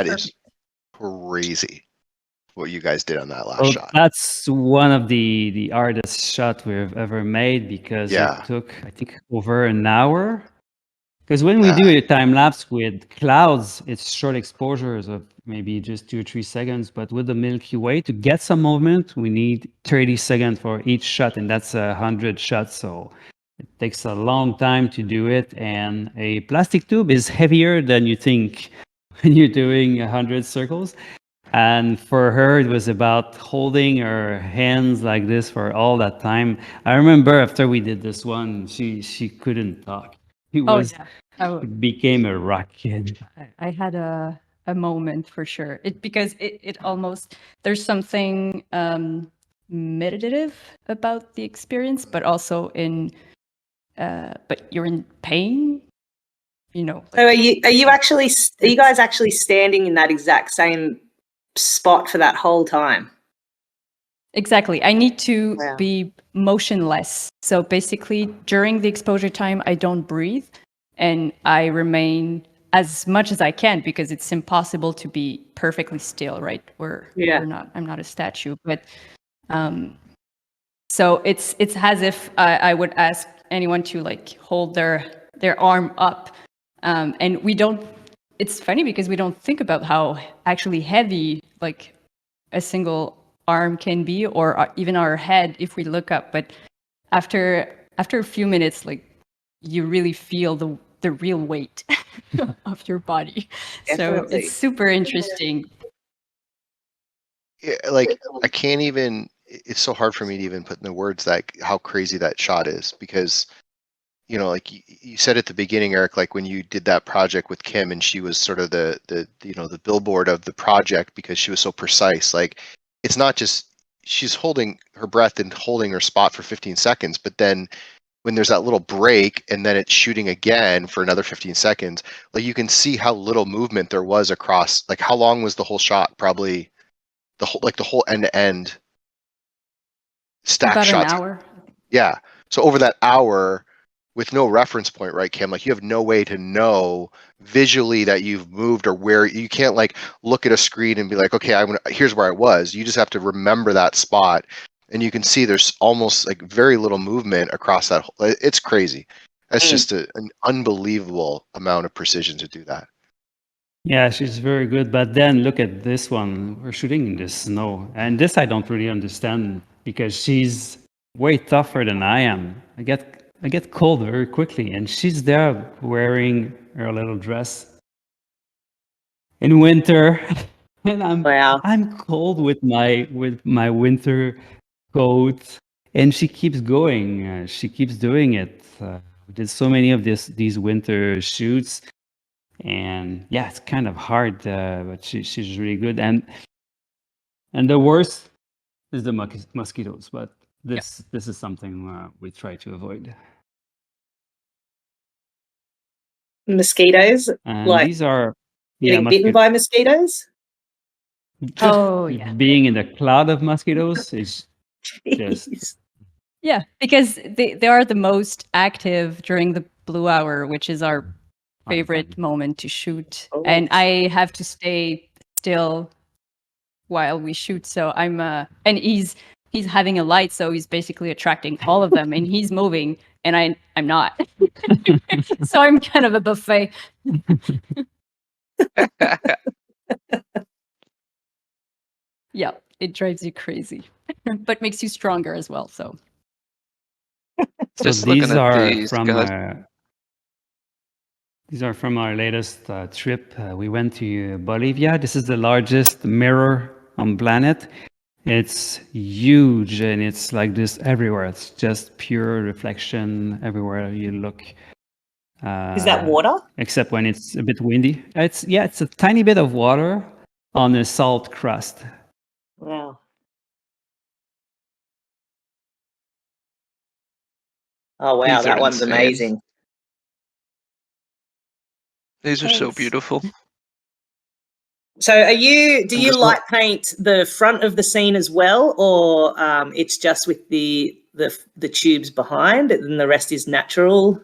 is crazy. What you guys did on that last shot. That's one of the hardest shot we've ever made because Yeah. it took, I think, over an hour. Because when we do a time lapse with clouds, it's short exposures of maybe just 2 or 3 seconds. But with the Milky Way, to get some movement, we need 30 seconds for each shot, and that's 100 shots. So it takes a long time to do it. And a plastic tube is heavier than you think when you're doing 100 circles. And for her, it was about holding her hands like this for all that time. I remember after we did this one, she couldn't talk. It became a rocket. I had a moment for sure. Because it almost, there's something meditative about the experience, but also but you're in pain, you know. So are you guys actually standing in that exact same spot for that whole time? Exactly. I need to be motionless. So basically, during the exposure time, I don't breathe, and I remain as much as I can, because it's impossible to be perfectly still, right? I'm not a statue, but so it's as if I would ask anyone to like hold their arm up, and we don't. It's funny because we don't think about how actually heavy like a single arm can be, or even our head if we look up. But after a few minutes, like, you really feel the real weight of your body. Definitely. So it's super interesting. Yeah, like I can't even. It's so hard for me to even put in the words that how crazy that shot is, because like you said at the beginning, Eric, like when you did that project with Kim and she was sort of the the billboard of the project because she was so precise. Like, it's not just she's holding her breath and holding her spot for 15 seconds, but then when there's that little break and then it's shooting again for another 15 seconds, like you can see how little movement there was across. Like, how long was the whole shot? Probably the whole end to end stack About shots. an hour. Yeah. So over that hour, with no reference point, right, Kim? Like, you have no way to know visually that you've moved, or where you can't like look at a screen and be like, okay, here's where I was. You just have to remember that spot, and you can see there's almost like very little movement across that. It's crazy. That's just an unbelievable amount of precision to do that. Yeah, she's very good. But then look at this one. We're shooting in the snow. And this I don't really understand because she's way tougher than I am. I get cold very quickly, and she's there wearing her little dress in winter. And Wow. I'm cold with my winter coat, and she keeps going. She keeps doing it. We did so many of these winter shoots, and yeah, it's kind of hard, but she's really good. And the worst is the mosquitoes, but this is something we try to avoid. Mosquitoes, And like these are getting bitten by mosquitoes. just Oh, yeah. being in the cloud of mosquitoes is just Jeez. Yeah, because they are the most active during the blue hour, which is our favorite moment to shoot. Oh. And I have to stay still while we shoot. So I'm and he's having a light, so he's basically attracting all of them, and he's moving, and I'm not. So I'm kind of a buffet. Yeah, it drives you crazy, but makes you stronger as well. So So Just looking these at are these from guys. these are from our latest trip. We went to Bolivia. This is the largest mirror on planet. It's huge, and it's like this everywhere. It's just pure reflection everywhere you look. Is that water? Except when it's a bit windy. It's a tiny bit of water on a salt crust. Wow. Oh wow, These are that one's insane. amazing. These are so Thanks. beautiful. So do you there's light paint the front of the scene as well, or it's just with the tubes behind and the rest is natural?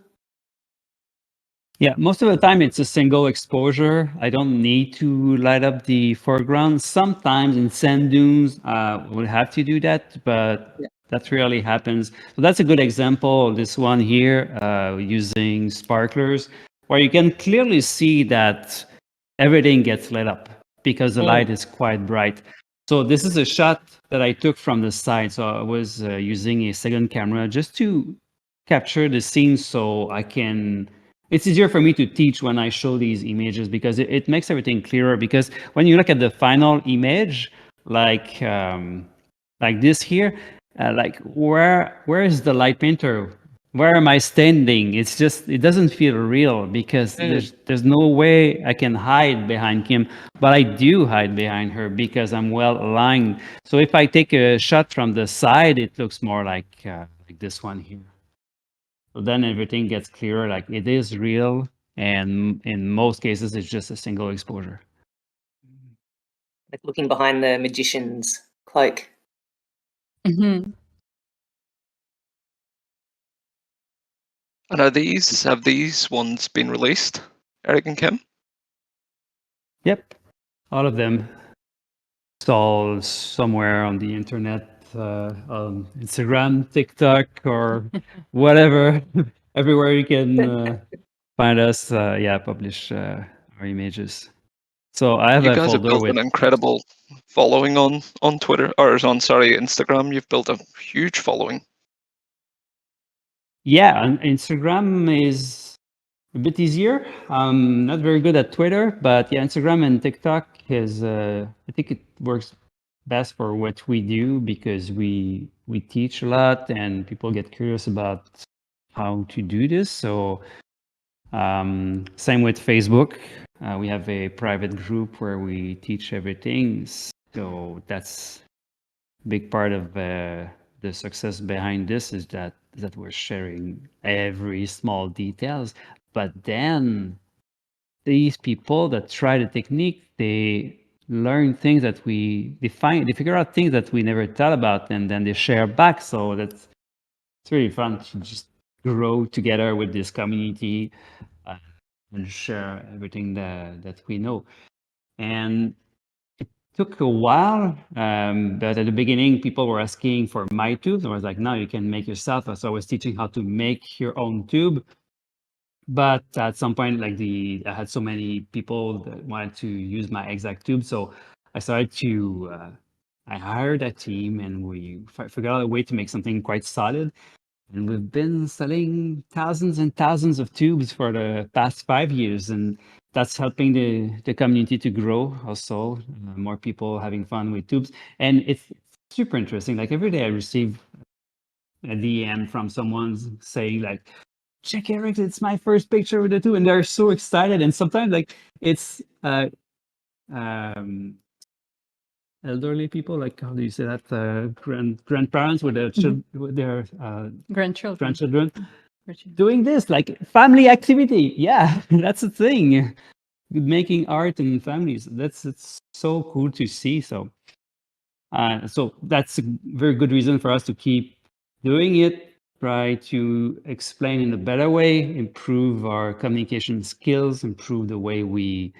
Yeah, most of the time it's a single exposure. I don't need to light up the foreground. Sometimes in sand dunes, we'll have to do that, but that rarely happens. So that's a good example of this one here, using sparklers, where you can clearly see that everything gets lit up because the light is quite bright. So this is a shot that I took from the side. So I was using a second camera just to capture the scene so I can it's easier for me to teach when I show these images because it makes everything clearer. Because when you look at the final image, like this here, like where is the light painter? Where am I standing? It's just it doesn't feel real because there's no way I can hide behind Kim, but I do hide behind her because I'm well aligned. So if I take a shot from the side, it looks more like this one here. So then everything gets clearer, like it is real, and in most cases, it's just a single exposure. Like looking behind the magician's cloak. Mhm. And have these ones been released, Eric and Kim? Yep, all of them. It's all somewhere on the internet, on Instagram, TikTok, or whatever. Everywhere you can find us, publish our images. So I have You a guys have folder built with an incredible following on Twitter, or on Instagram. You've built a huge following. Yeah, and Instagram is a bit easier. I'm not very good at Twitter, but yeah, Instagram and TikTok is. I think it works best for what we do because we teach a lot and people get curious about how to do this. So same with Facebook. We have a private group where we teach everything. So that's a big part of the success behind this is that we're sharing every small details. But then these people that try the technique, they learn things that they figure out things that we never thought about, and then they share back. So it's really fun to just grow together with this community and share everything that we know. And it took a while, but at the beginning, people were asking for my tubes. I was like, no, you can make yourself. So I was teaching how to make your own tube. but at some point, like I had so many people that wanted to use my exact tube, so I started to I hired a team, and we figured out a way to make something quite solid. And we've been selling thousands and thousands of tubes for the past 5 years, and that's helping the community to grow also. More people having fun with tubes, and it's super interesting. Like every day, I receive a DM from someone saying like, "Check Eric, it's my first picture with the tube," and they're so excited. And sometimes like it's um, elderly people, like how do you say that? Grandparents with their with their Grandchildren. grandchildren doing this, like family activity. Yeah, that's a thing. Making art in families. It's so cool to see. So that's a very good reason for us to keep doing it. Try to explain in a better way, improve our communication skills, improve the way we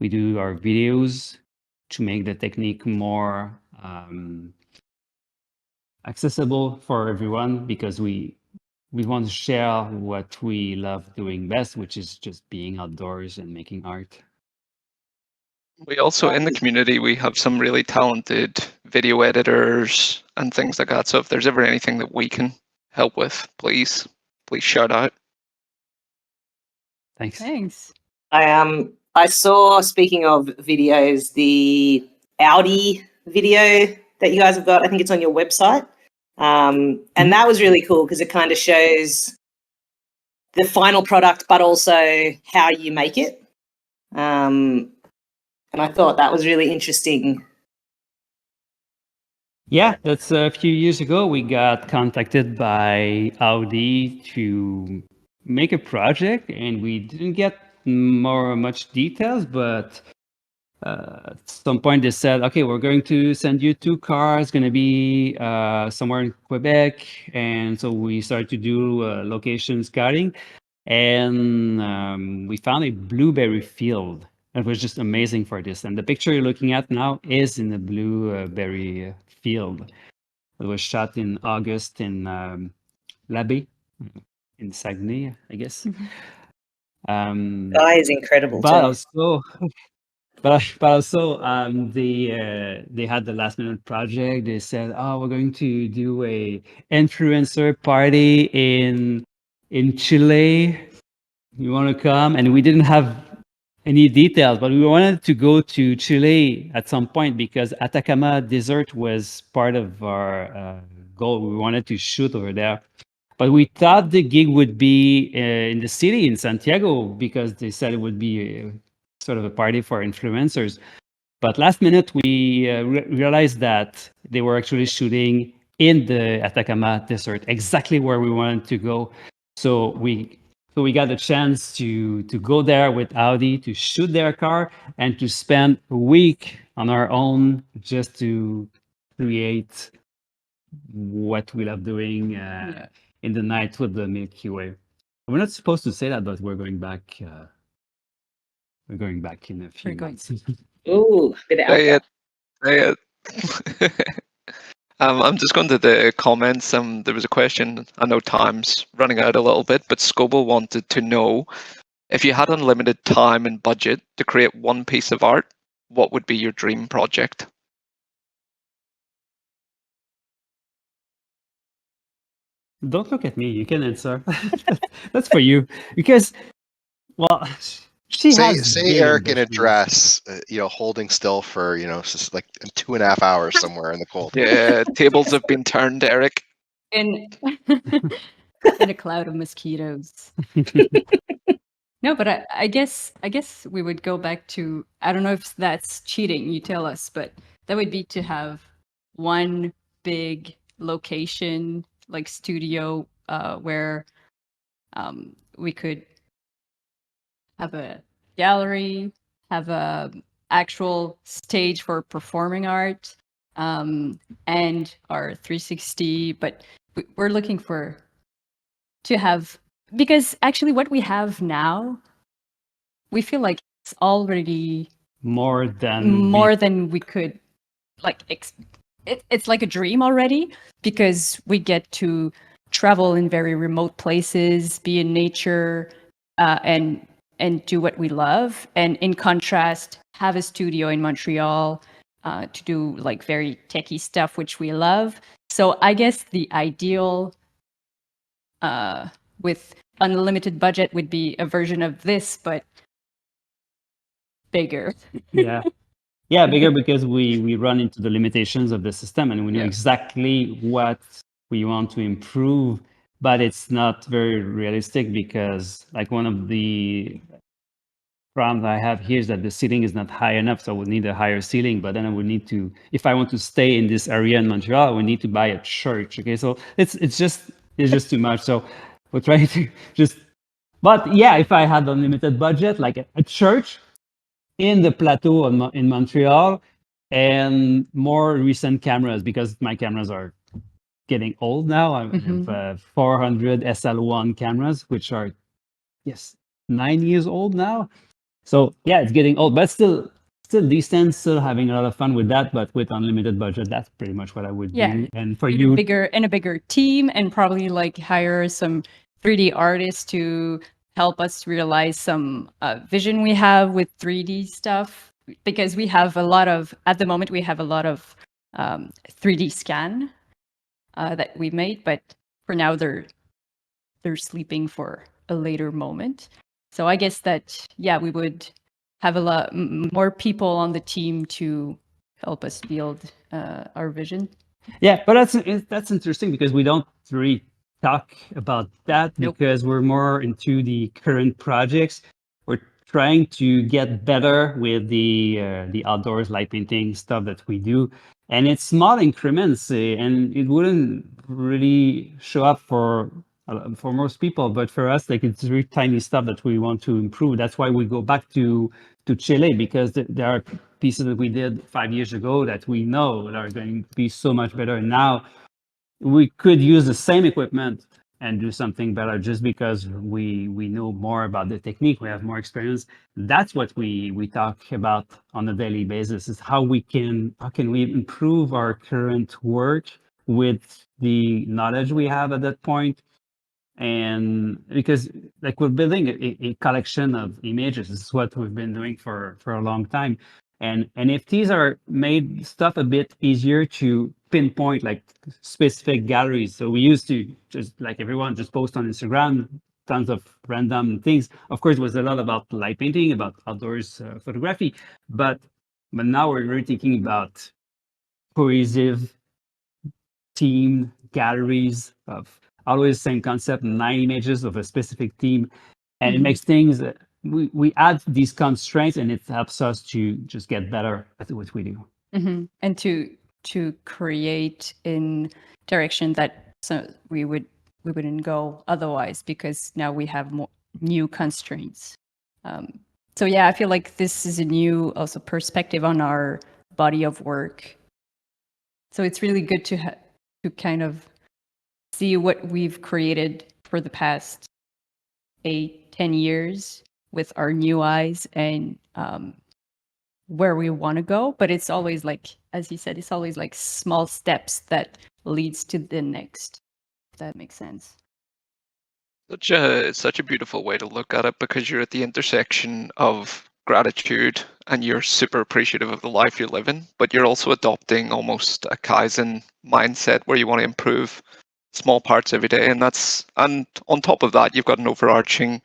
do our videos to make the technique more accessible for everyone, because we want to share what we love doing best, which is just being outdoors and making art. We also, in the community, we have some really talented video editors and things like that. So if there's ever anything that we can help with, please shout out. Thanks. Thanks. I saw, speaking of videos, the Audi video that you guys have got. I think it's on your website. And that was really cool because it kind of shows the final product, but also how you make it. And I thought that was really interesting. Yeah, that's a few years ago. We got contacted by Audi to make a project, and we didn't get much details, but at some point they said, okay, we're going to send you 2 cars, going to be somewhere in Quebec. And so we started to do location scouting, and we found a blueberry field. It was just amazing for this. And the picture you're looking at now is in the blueberry field. It was shot in August in L'Abbé in Saguenay, I guess. Guy is incredible But too. also, but also, they had the last minute project. They said, "Oh, we're going to do a influencer party in Chile. You want to come?" And we didn't have any details, but we wanted to go to Chile at some point because Atacama Desert was part of our goal. We wanted to shoot over there. But we thought the gig would be in the city in Santiago because they said it would be sort of a party for influencers. But last minute, we realized that they were actually shooting in the Atacama Desert, exactly where we wanted to go. So we got the chance to go there with Audi to shoot their car and to spend a week on our own just to create what we love doing in the night with the Milky Way. We're not supposed to say that, but we're going back. We're going back in a few months. Ooh, bit of Say alpha. it. Say it. I'm just going to the comments. There was a question. I know time's running out a little bit, but Scobel wanted to know if you had unlimited time and budget to create one piece of art, what would be your dream project? Don't look at me. You can answer. That's for you, because, well, she has Say big Eric in a ambitions. dress, holding still for just like 2.5 hours somewhere in the cold. Yeah, tables have been turned, Eric. In in a cloud of mosquitoes. No, but I guess we would go back to, I don't know if that's cheating, you tell us, but that would be to have one big location, like studio, where we could have a gallery, have a actual stage for performing art, and our 360. But we're looking to have, because actually what we have now, we feel like it's already more than we could, like, it's like a dream already, because we get to travel in very remote places, be in nature, and do what we love. And in contrast, have a studio in Montreal to do like very techie stuff, which we love. So I guess the ideal with unlimited budget would be a version of this, but bigger. Yeah. Yeah, bigger because we run into the limitations of the system and we know exactly what we want to improve, but it's not very realistic because like one of the problems I have here is that the ceiling is not high enough, so we need a higher ceiling, but then I would need to, if I want to stay in this area in Montreal, we need to buy a church. Okay, so it's just too much. So we're trying to just, but yeah, if I had unlimited budget, like a church in the plateau in Montreal and more recent cameras because my cameras are getting old now. I have 400 SL1 cameras, which are, 9 years old now. So yeah, it's getting old, but still decent, still having a lot of fun with that, but with unlimited budget, that's pretty much what I would do. And for you, a bigger team and probably like hire some 3D artists to help us realize some vision we have with 3D stuff, because we have a lot of, at the moment, we have a lot of 3D scan that we made, but for now they're sleeping for a later moment. So I guess that, we would have a lot more people on the team to help us build our vision. Yeah, but that's interesting because we don't really talk about that because we're more into the current projects. We're trying to get better with the outdoors light painting stuff that we do, and it's small increments, and it wouldn't really show up for most people, but for us, like it's really tiny stuff that we want to improve. That's why we go back to Chile, because there are pieces that we did 5 years ago that we know are going to be so much better now. We could use the same equipment and do something better just because we know more about the technique, we have more experience. That's what we talk about on a daily basis, is how can we improve our current work with the knowledge we have at that point. And because like we're building a collection of images, this is what we've been doing for a long time. And NFTs are made stuff a bit easier to pinpoint, like specific galleries. So we used to just, like everyone, just post on Instagram tons of random things. Of course, it was a lot about light painting, about outdoors photography, but now we're really thinking about cohesive team galleries of always same concept, 9 images of a specific theme, and it makes things. We add these constraints, and it helps us to just get better at what we do, and to create in direction that we wouldn't go otherwise, because now we have more new constraints. So I feel like this is a new also perspective on our body of work. So it's really good to kind of see what we've created for the past 8-10 years with our new eyes and where we want to go. But it's always like, as you said, it's always like small steps that leads to the next, if that makes sense. It's such a beautiful way to look at it, because you're at the intersection of gratitude and you're super appreciative of the life you're living, but you're also adopting almost a Kaizen mindset where you want to improve small parts every day. And on top of that, you've got an overarching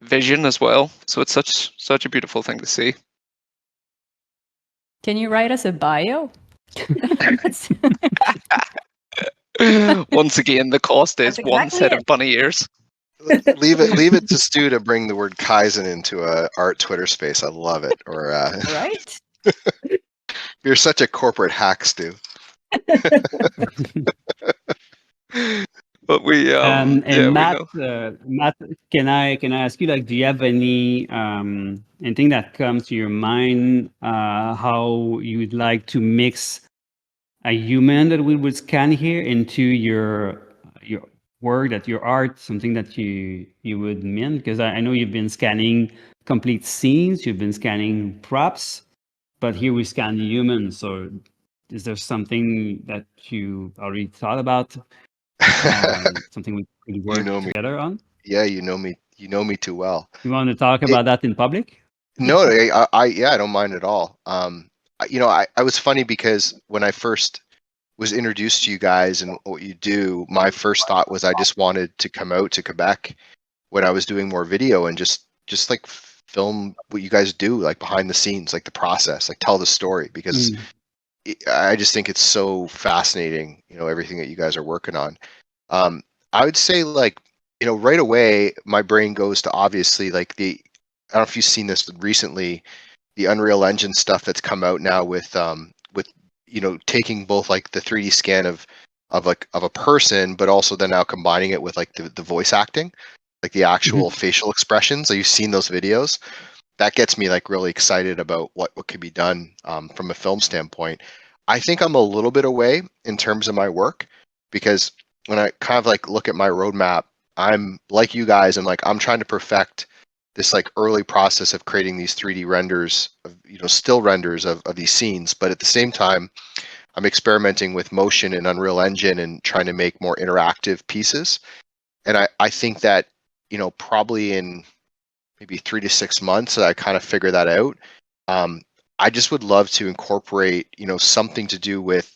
vision as well. So it's such a beautiful thing to see. Can you write us a bio? Once again, the cost is one set of bunny ears. Leave it to Stu to bring the word Kaizen into a art Twitter space. I love it. Or right? You're such a corporate hack, Stu. But we Matt, Matt, can I ask you, like, do you have anything that comes to your mind how you would like to mix a human that we would scan here into your work, that your art, something that you would mean? Because I know you've been scanning complete scenes, you've been scanning props, but here we scan the human. So is there something that you already thought about? Something we could work together on? Yeah, you know me You know me too well. You want to talk about that in public? No, yeah, I don't mind at all. I was funny because when I first was introduced to you guys and what you do, my first thought was I just wanted to come out to Quebec when I was doing more video and just like film what you guys do, like behind the scenes, like the process, like tell the story, because I just think it's so fascinating, everything that you guys are working on. I would say like, right away, my brain goes to obviously like I don't know if you've seen this recently, the Unreal Engine stuff that's come out now with taking both like the 3D scan of a person, but also then now combining it with like the voice acting, like the actual facial expressions. Like, you've seen those videos. That gets me like really excited about what could be done from a film standpoint. I think I'm a little bit away in terms of my work, because when I kind of like look at my roadmap, I'm like you guys, and like I'm trying to perfect this like early process of creating these 3D renders, of, still renders of these scenes. But at the same time, I'm experimenting with motion in Unreal Engine and trying to make more interactive pieces. And I think that, probably in maybe 3 to 6 months, I kind of figure that out. I just would love to incorporate, something to do with,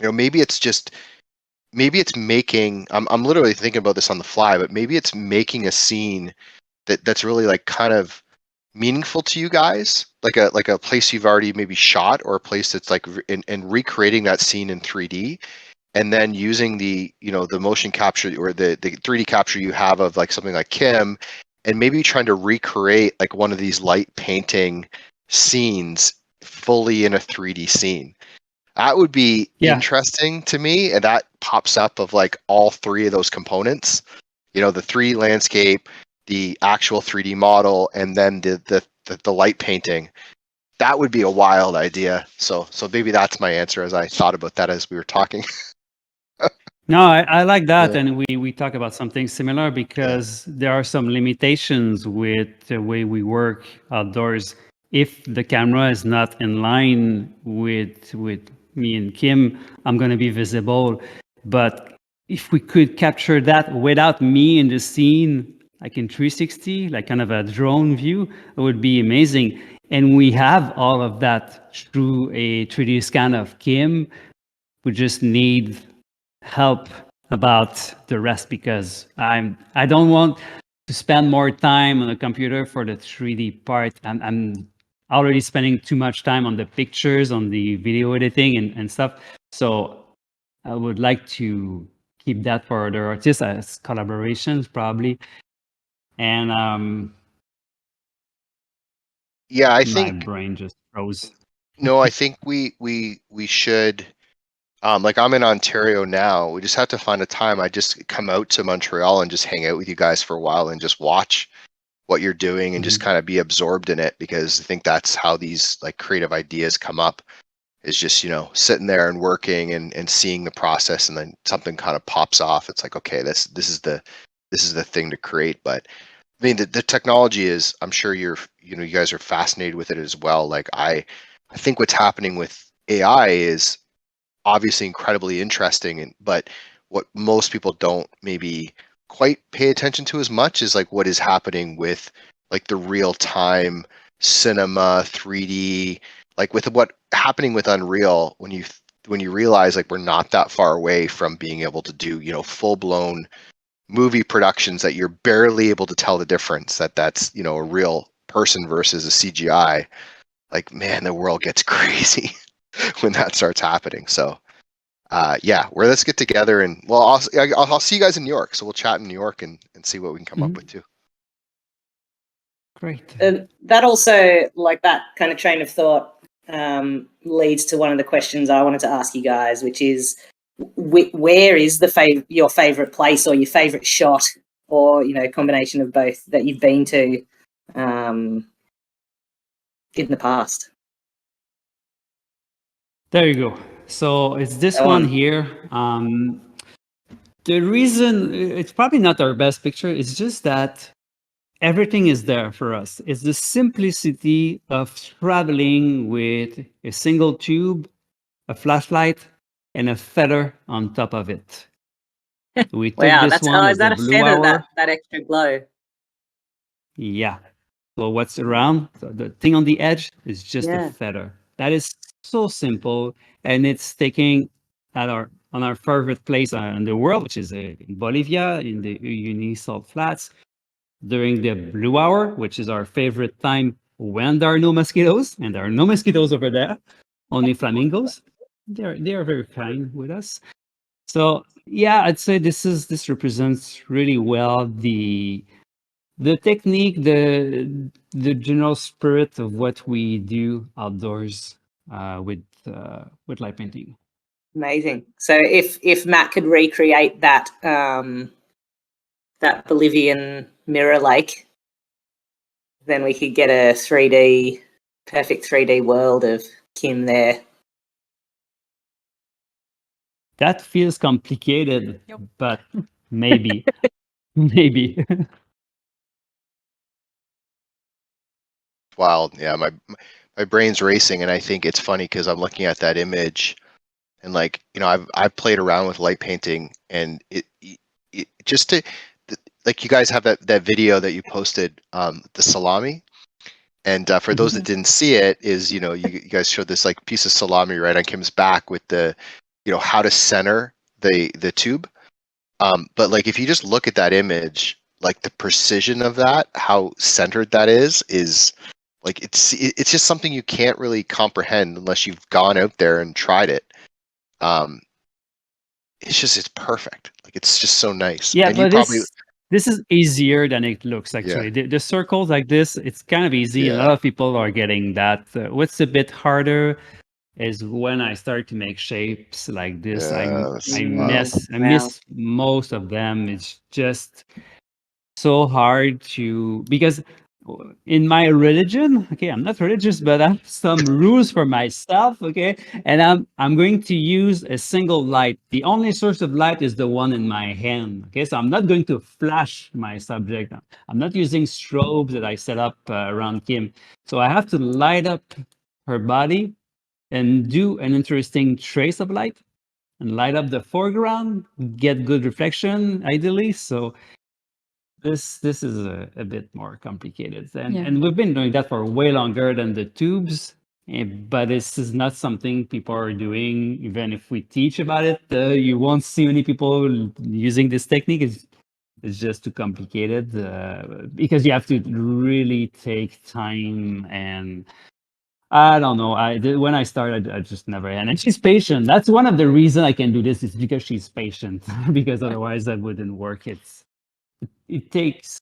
maybe it's making, I'm literally thinking about this on the fly, but maybe it's making a scene that's really like kind of meaningful to you guys, like a place you've already maybe shot, or a place that's like and recreating that scene in 3D, and then using the the motion capture or the 3D capture you have of like something like Kim, and maybe trying to recreate like one of these light painting scenes fully in a 3D scene. That would be interesting to me, and that pops up of like all three of those components, the 3D landscape, the actual 3D model, and then the light painting. That would be a wild idea. So maybe that's my answer, as I thought about that as we were talking. No, I like that. And we talk about something similar, because there are some limitations with the way we work outdoors. If the camera is not in line with me and Kim, I'm going to be visible. But if we could capture that without me in the scene, like in 360, like kind of a drone view, it would be amazing. And we have all of that through a 3D scan of Kim. We just need help about the rest, because I don't want to spend more time on the computer for the 3D part. I'm already spending too much time on the pictures, on the video editing and stuff. So I would like to keep that for other artists as collaborations, probably. And I my think brain just froze. no, I think we should. Like, I'm in Ontario now. We just have to find a time. I just come out to Montreal and just hang out with you guys for a while and just watch what you're doing and just kind of be absorbed in it, because I think that's how these like creative ideas come up, is just, sitting there and working and seeing the process, and then something kind of pops off. It's like, okay, this is the thing to create. But I mean, the technology is, I'm sure you guys are fascinated with it as well. Like, I think what's happening with AI is obviously incredibly interesting, but what most people don't maybe quite pay attention to as much is like what is happening with like the real time cinema 3D, like with what happening with Unreal, when you realize like we're not that far away from being able to do full blown movie productions that you're barely able to tell the difference, that's a real person versus a CGI. Like, man, the world gets crazy when that starts happening. So let's get together, and well, I'll see you guys in New York. So we'll chat in New York and see what we can come up with too. Great. That also, like, that kind of train of thought leads to one of the questions I wanted to ask you guys, which is, where is your favorite place or your favorite shot, or combination of both, that you've been to in the past? There you go. So it's this one here. The reason it's probably not our best picture is just that everything is there for us. It's the simplicity of traveling with a single tube, a flashlight, and a feather on top of it. We took Wow, this one is as that a a blue feather, hour. that extra glow? Yeah. So what's around the thing on the edge is just Yeah. a feather. That is so simple, and it's taking at our favorite place in the world, which is in Bolivia in the Uyuni Salt Flats during the blue hour, which is our favorite time when there are no mosquitoes, and there are no mosquitoes over there, only flamingos. They are very kind with us. So yeah, I'd say this represents really well the technique, the general spirit of what we do outdoors with light painting. Amazing. So if Matt could recreate that that Bolivian mirror lake, then we could get a perfect 3D world of Kim there. That feels complicated, Yep. but maybe, maybe. Wild. Yeah, my brain's racing, and I think it's funny because I'm looking at that image, and like, you know, I've played around with light painting, and it just to like, you guys have that video that you posted, the salami, and for those that didn't see it, is, you know, you guys showed this like piece of salami right on Kim's back with the, you know, how to center the tube. But like, if you just look at that image, like the precision of that, how centered that is like, it's just something you can't really comprehend unless you've gone out there and tried it. It's perfect. Like, it's just so nice. Yeah, And you but probably, this is easier than it looks yeah, actually. The circles like this, it's kind of easy. A yeah, lot of people are getting that. What's a bit harder is when I start to make shapes like this. yeah, that's I wild. Wow. miss most of them. It's just so hard to, because in my religion, okay, I'm not religious, but I have some rules for myself, okay, and I'm going to use a single light. The only source of light is the one in my hand, okay, so I'm not going to flash my subject. I'm not using strobes that I set up around Kim, so I have to light up her body and do an interesting trace of light and light up the foreground, get good reflection ideally. So this is a bit more complicated, and Yeah. and we've been doing that for way longer than the tubes. But this is not something people are doing. Even if we teach about it, you won't see many people using this technique. It's just too complicated because you have to really take time, and I don't know. When I started, I just never had. And she's patient. That's one of the reasons I can do this is because she's patient. Because otherwise that wouldn't work. It takes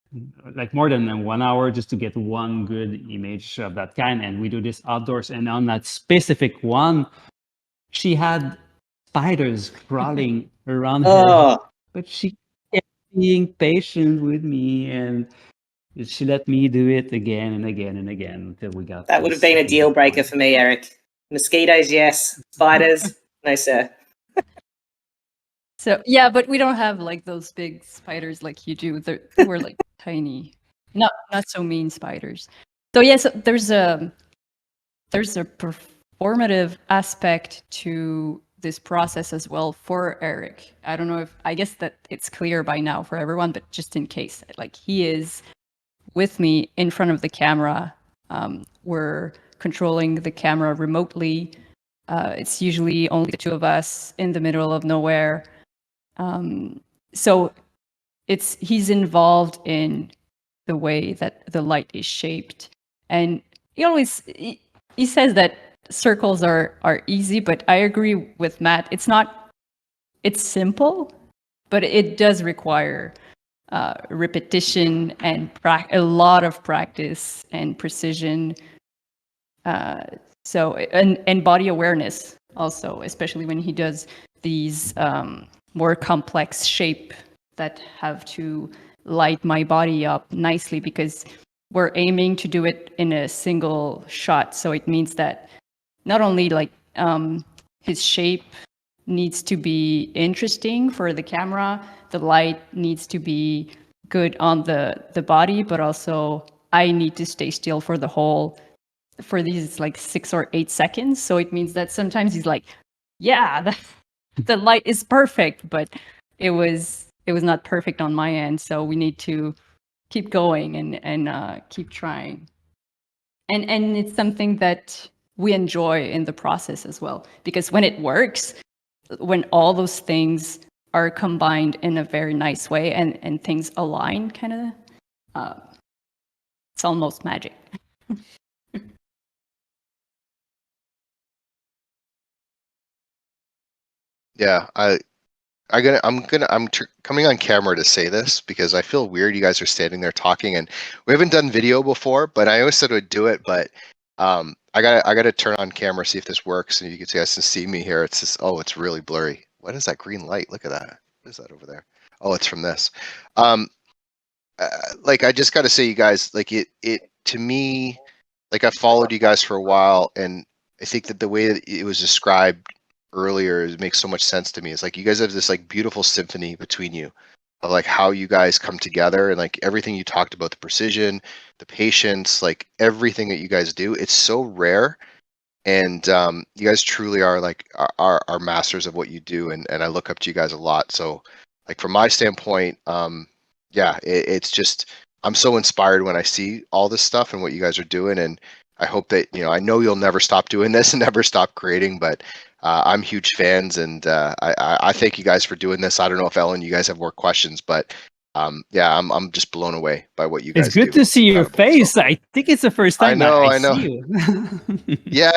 like more than 1 hour just to get one good image of that kind, and we do this outdoors. And on that specific one, she had spiders crawling around her, Oh, but she kept being patient with me, and she let me do it again and again and again until we got that would have this been a deal good breaker point. for me, Eric. Mosquitoes, yes. Spiders, no, sir. So yeah, but we don't have like those big spiders like you do. We're like tiny, not so mean spiders. So yes, there's a performative aspect to this process as well for Eric. I don't know if I guess that it's clear by now for everyone, but just in case, like he is with me in front of the camera. We're controlling the camera remotely. It's usually only the two of us in the middle of nowhere. So he's involved in the way that the light is shaped, and he says that circles are easy, but I agree with Matt. It's simple, but it does require repetition and a lot of practice and precision. So and body awareness also, especially when he does these more complex shape that have to light my body up nicely, because we're aiming to do it in a single shot. So it means that not only like his shape needs to be interesting for the camera, the light needs to be good on the body, but also I need to stay still for these like 6 or 8 seconds. So it means that sometimes he's like, yeah, the light is perfect, but it was not perfect on my end. So we need to keep going and keep trying. And it's something that we enjoy in the process as well, because when it works, when all those things are combined in a very nice way and things align, kind of, it's almost magic. Yeah, I'm coming on camera to say this because I feel weird. You guys are standing there talking, and we haven't done video before. But I always said I would do it. But I gotta turn on camera, see if this works, and you guys can see me here. It's just, oh, it's really blurry. What is that green light? Look at that. What is that over there? Oh, it's from this. Like I just got to say, you guys, like it to me, like I followed you guys for a while, and I think that the way that it was described earlier, it makes so much sense to me. It's like you guys have this like beautiful symphony between you of like how you guys come together, and like everything you talked about, the precision, the patience, like everything that you guys do, it's so rare. And you guys truly are like are masters of what you do, and I look up to you guys a lot. So like from my standpoint, yeah, it's just I'm so inspired when I see all this stuff and what you guys are doing, and I hope that I know you'll never stop doing this and never stop creating. But I'm huge fans, and I thank you guys for doing this. I don't know if Ellen, you guys have more questions, but yeah, I'm just blown away by what you guys It's good do. to see your incredible. face. So, I think it's the first time I know. see you. yeah,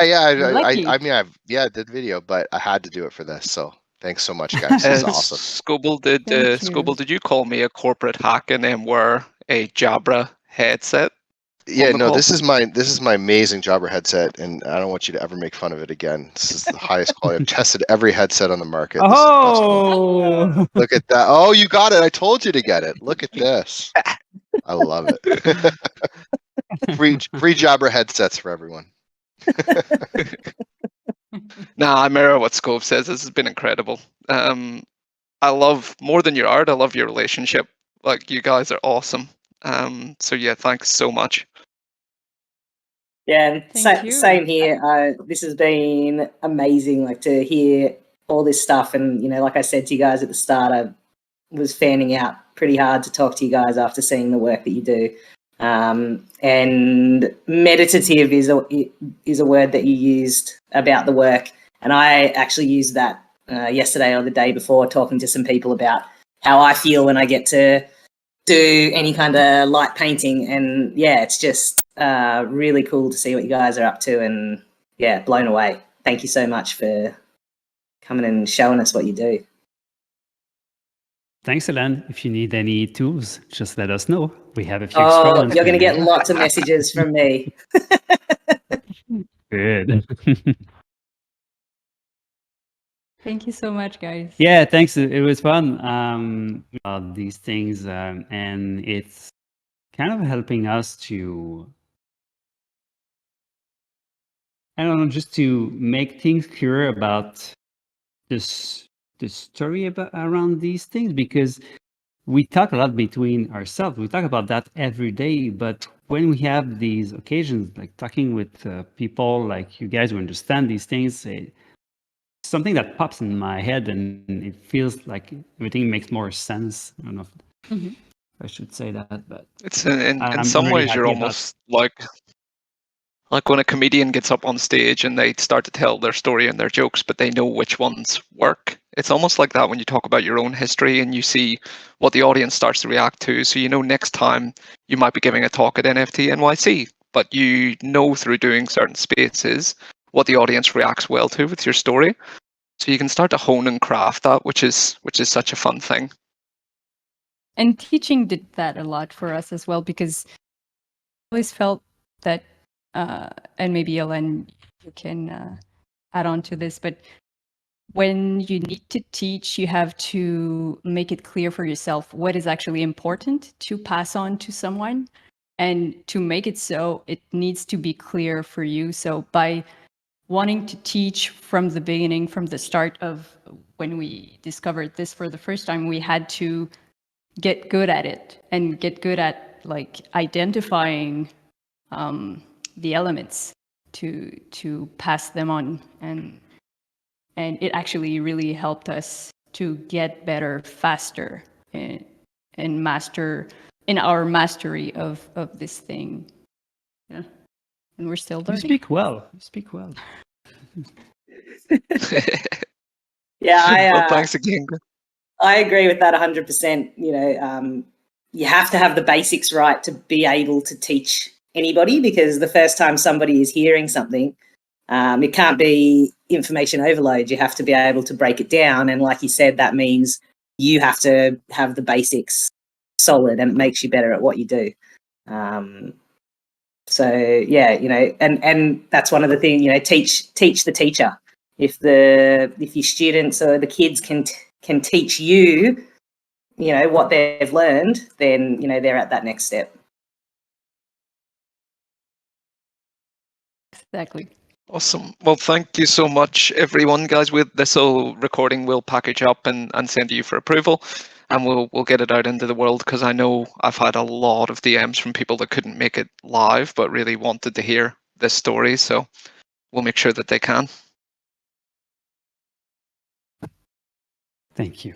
Lucky. I mean, I did video, but I had to do it for this. So thanks so much, guys. This is awesome. Scobel, did you call me a corporate hack and then wear a Jabra headset? Yeah, the no, call? this is my amazing Jobber headset, and I don't want you to ever make fun of it again. This is the highest quality. I've tested every headset on the market. This is the best one. Oh, Look at that. Oh, you got it. I told you to get it. Look at this. I love it. free Jobber headsets for everyone. Nah, I mirror what Scope says. This has been incredible. I love more than your art. I love your relationship. Like you guys are awesome. So yeah, thanks so much. Yeah, and Thank you. same here. This has been amazing, like to hear all this stuff. And, like I said to you guys at the start, I was fanning out pretty hard to talk to you guys after seeing the work that you do. And meditative is a word that you used about the work. And I actually used that yesterday or the day before, talking to some people about how I feel when I get to do any kind of light painting. And yeah, it's just really cool to see what you guys are up to, and yeah, blown away. Thank you so much for coming and showing us what you do. thanks, Alan. If you need any tools, just let us know. We have a few extra Oh, ones you're for going to you. get lots of messages from me. Good. Thank you so much, guys. Yeah, thanks. It was fun. These things, and it's kind of helping us to, I don't know, just to make things clear about this the story around these things, because we talk a lot between ourselves. We talk about that every day, but when we have these occasions, like talking with people like you guys who understand these things, something that pops in my head, and it feels like everything makes more sense. I don't know if I should say that, but It's in I'm some really ways you're happy about almost like when a comedian gets up on stage and they start to tell their story and their jokes, but they know which ones work. It's almost like that when you talk about your own history and you see what the audience starts to react to. So next time you might be giving a talk at NFT NYC, but through doing certain spaces what the audience reacts well to with your story. So you can start to hone and craft that, which is such a fun thing. And teaching did that a lot for us as well, because I always felt that, and maybe Ellen, you can add on to this, but when you need to teach, you have to make it clear for yourself what is actually important to pass on to someone. And to make it so, it needs to be clear for you. So by wanting to teach from the beginning, from the start of when we discovered this for the first time, we had to get good at it and get good at like identifying the elements to pass them on, and it actually really helped us to get better faster and master in our mastery of this thing. Yeah, and we're still You learning. speak well. You speak well. Yeah, Well, thanks again. I agree with that 100%. You know, you have to have the basics right to be able to teach anybody, because the first time somebody is hearing something, it can't be information overload. You have to be able to break it down. And like you said, that means you have to have the basics solid, and it makes you better at what you do. So yeah, you know, and that's one of the things, you know, teach the teacher. If your students or the kids can teach you, you know, what they've learned, then, you know, they're at that next step. Exactly. Awesome. Well, thank you so much, everyone, guys. With this whole recording, we'll package up and send you for approval, and we'll get it out into the world, because I know I've had a lot of DMs from people that couldn't make it live but really wanted to hear this story. So we'll make sure that they can. Thank you.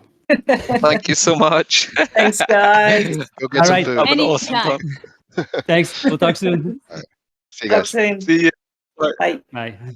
Thank you so much. Thanks, guys. Go get All some right. food. Have an awesome Anytime. time. Thanks. We'll talk soon. See you Talk guys. soon. See you. Bye. Bye.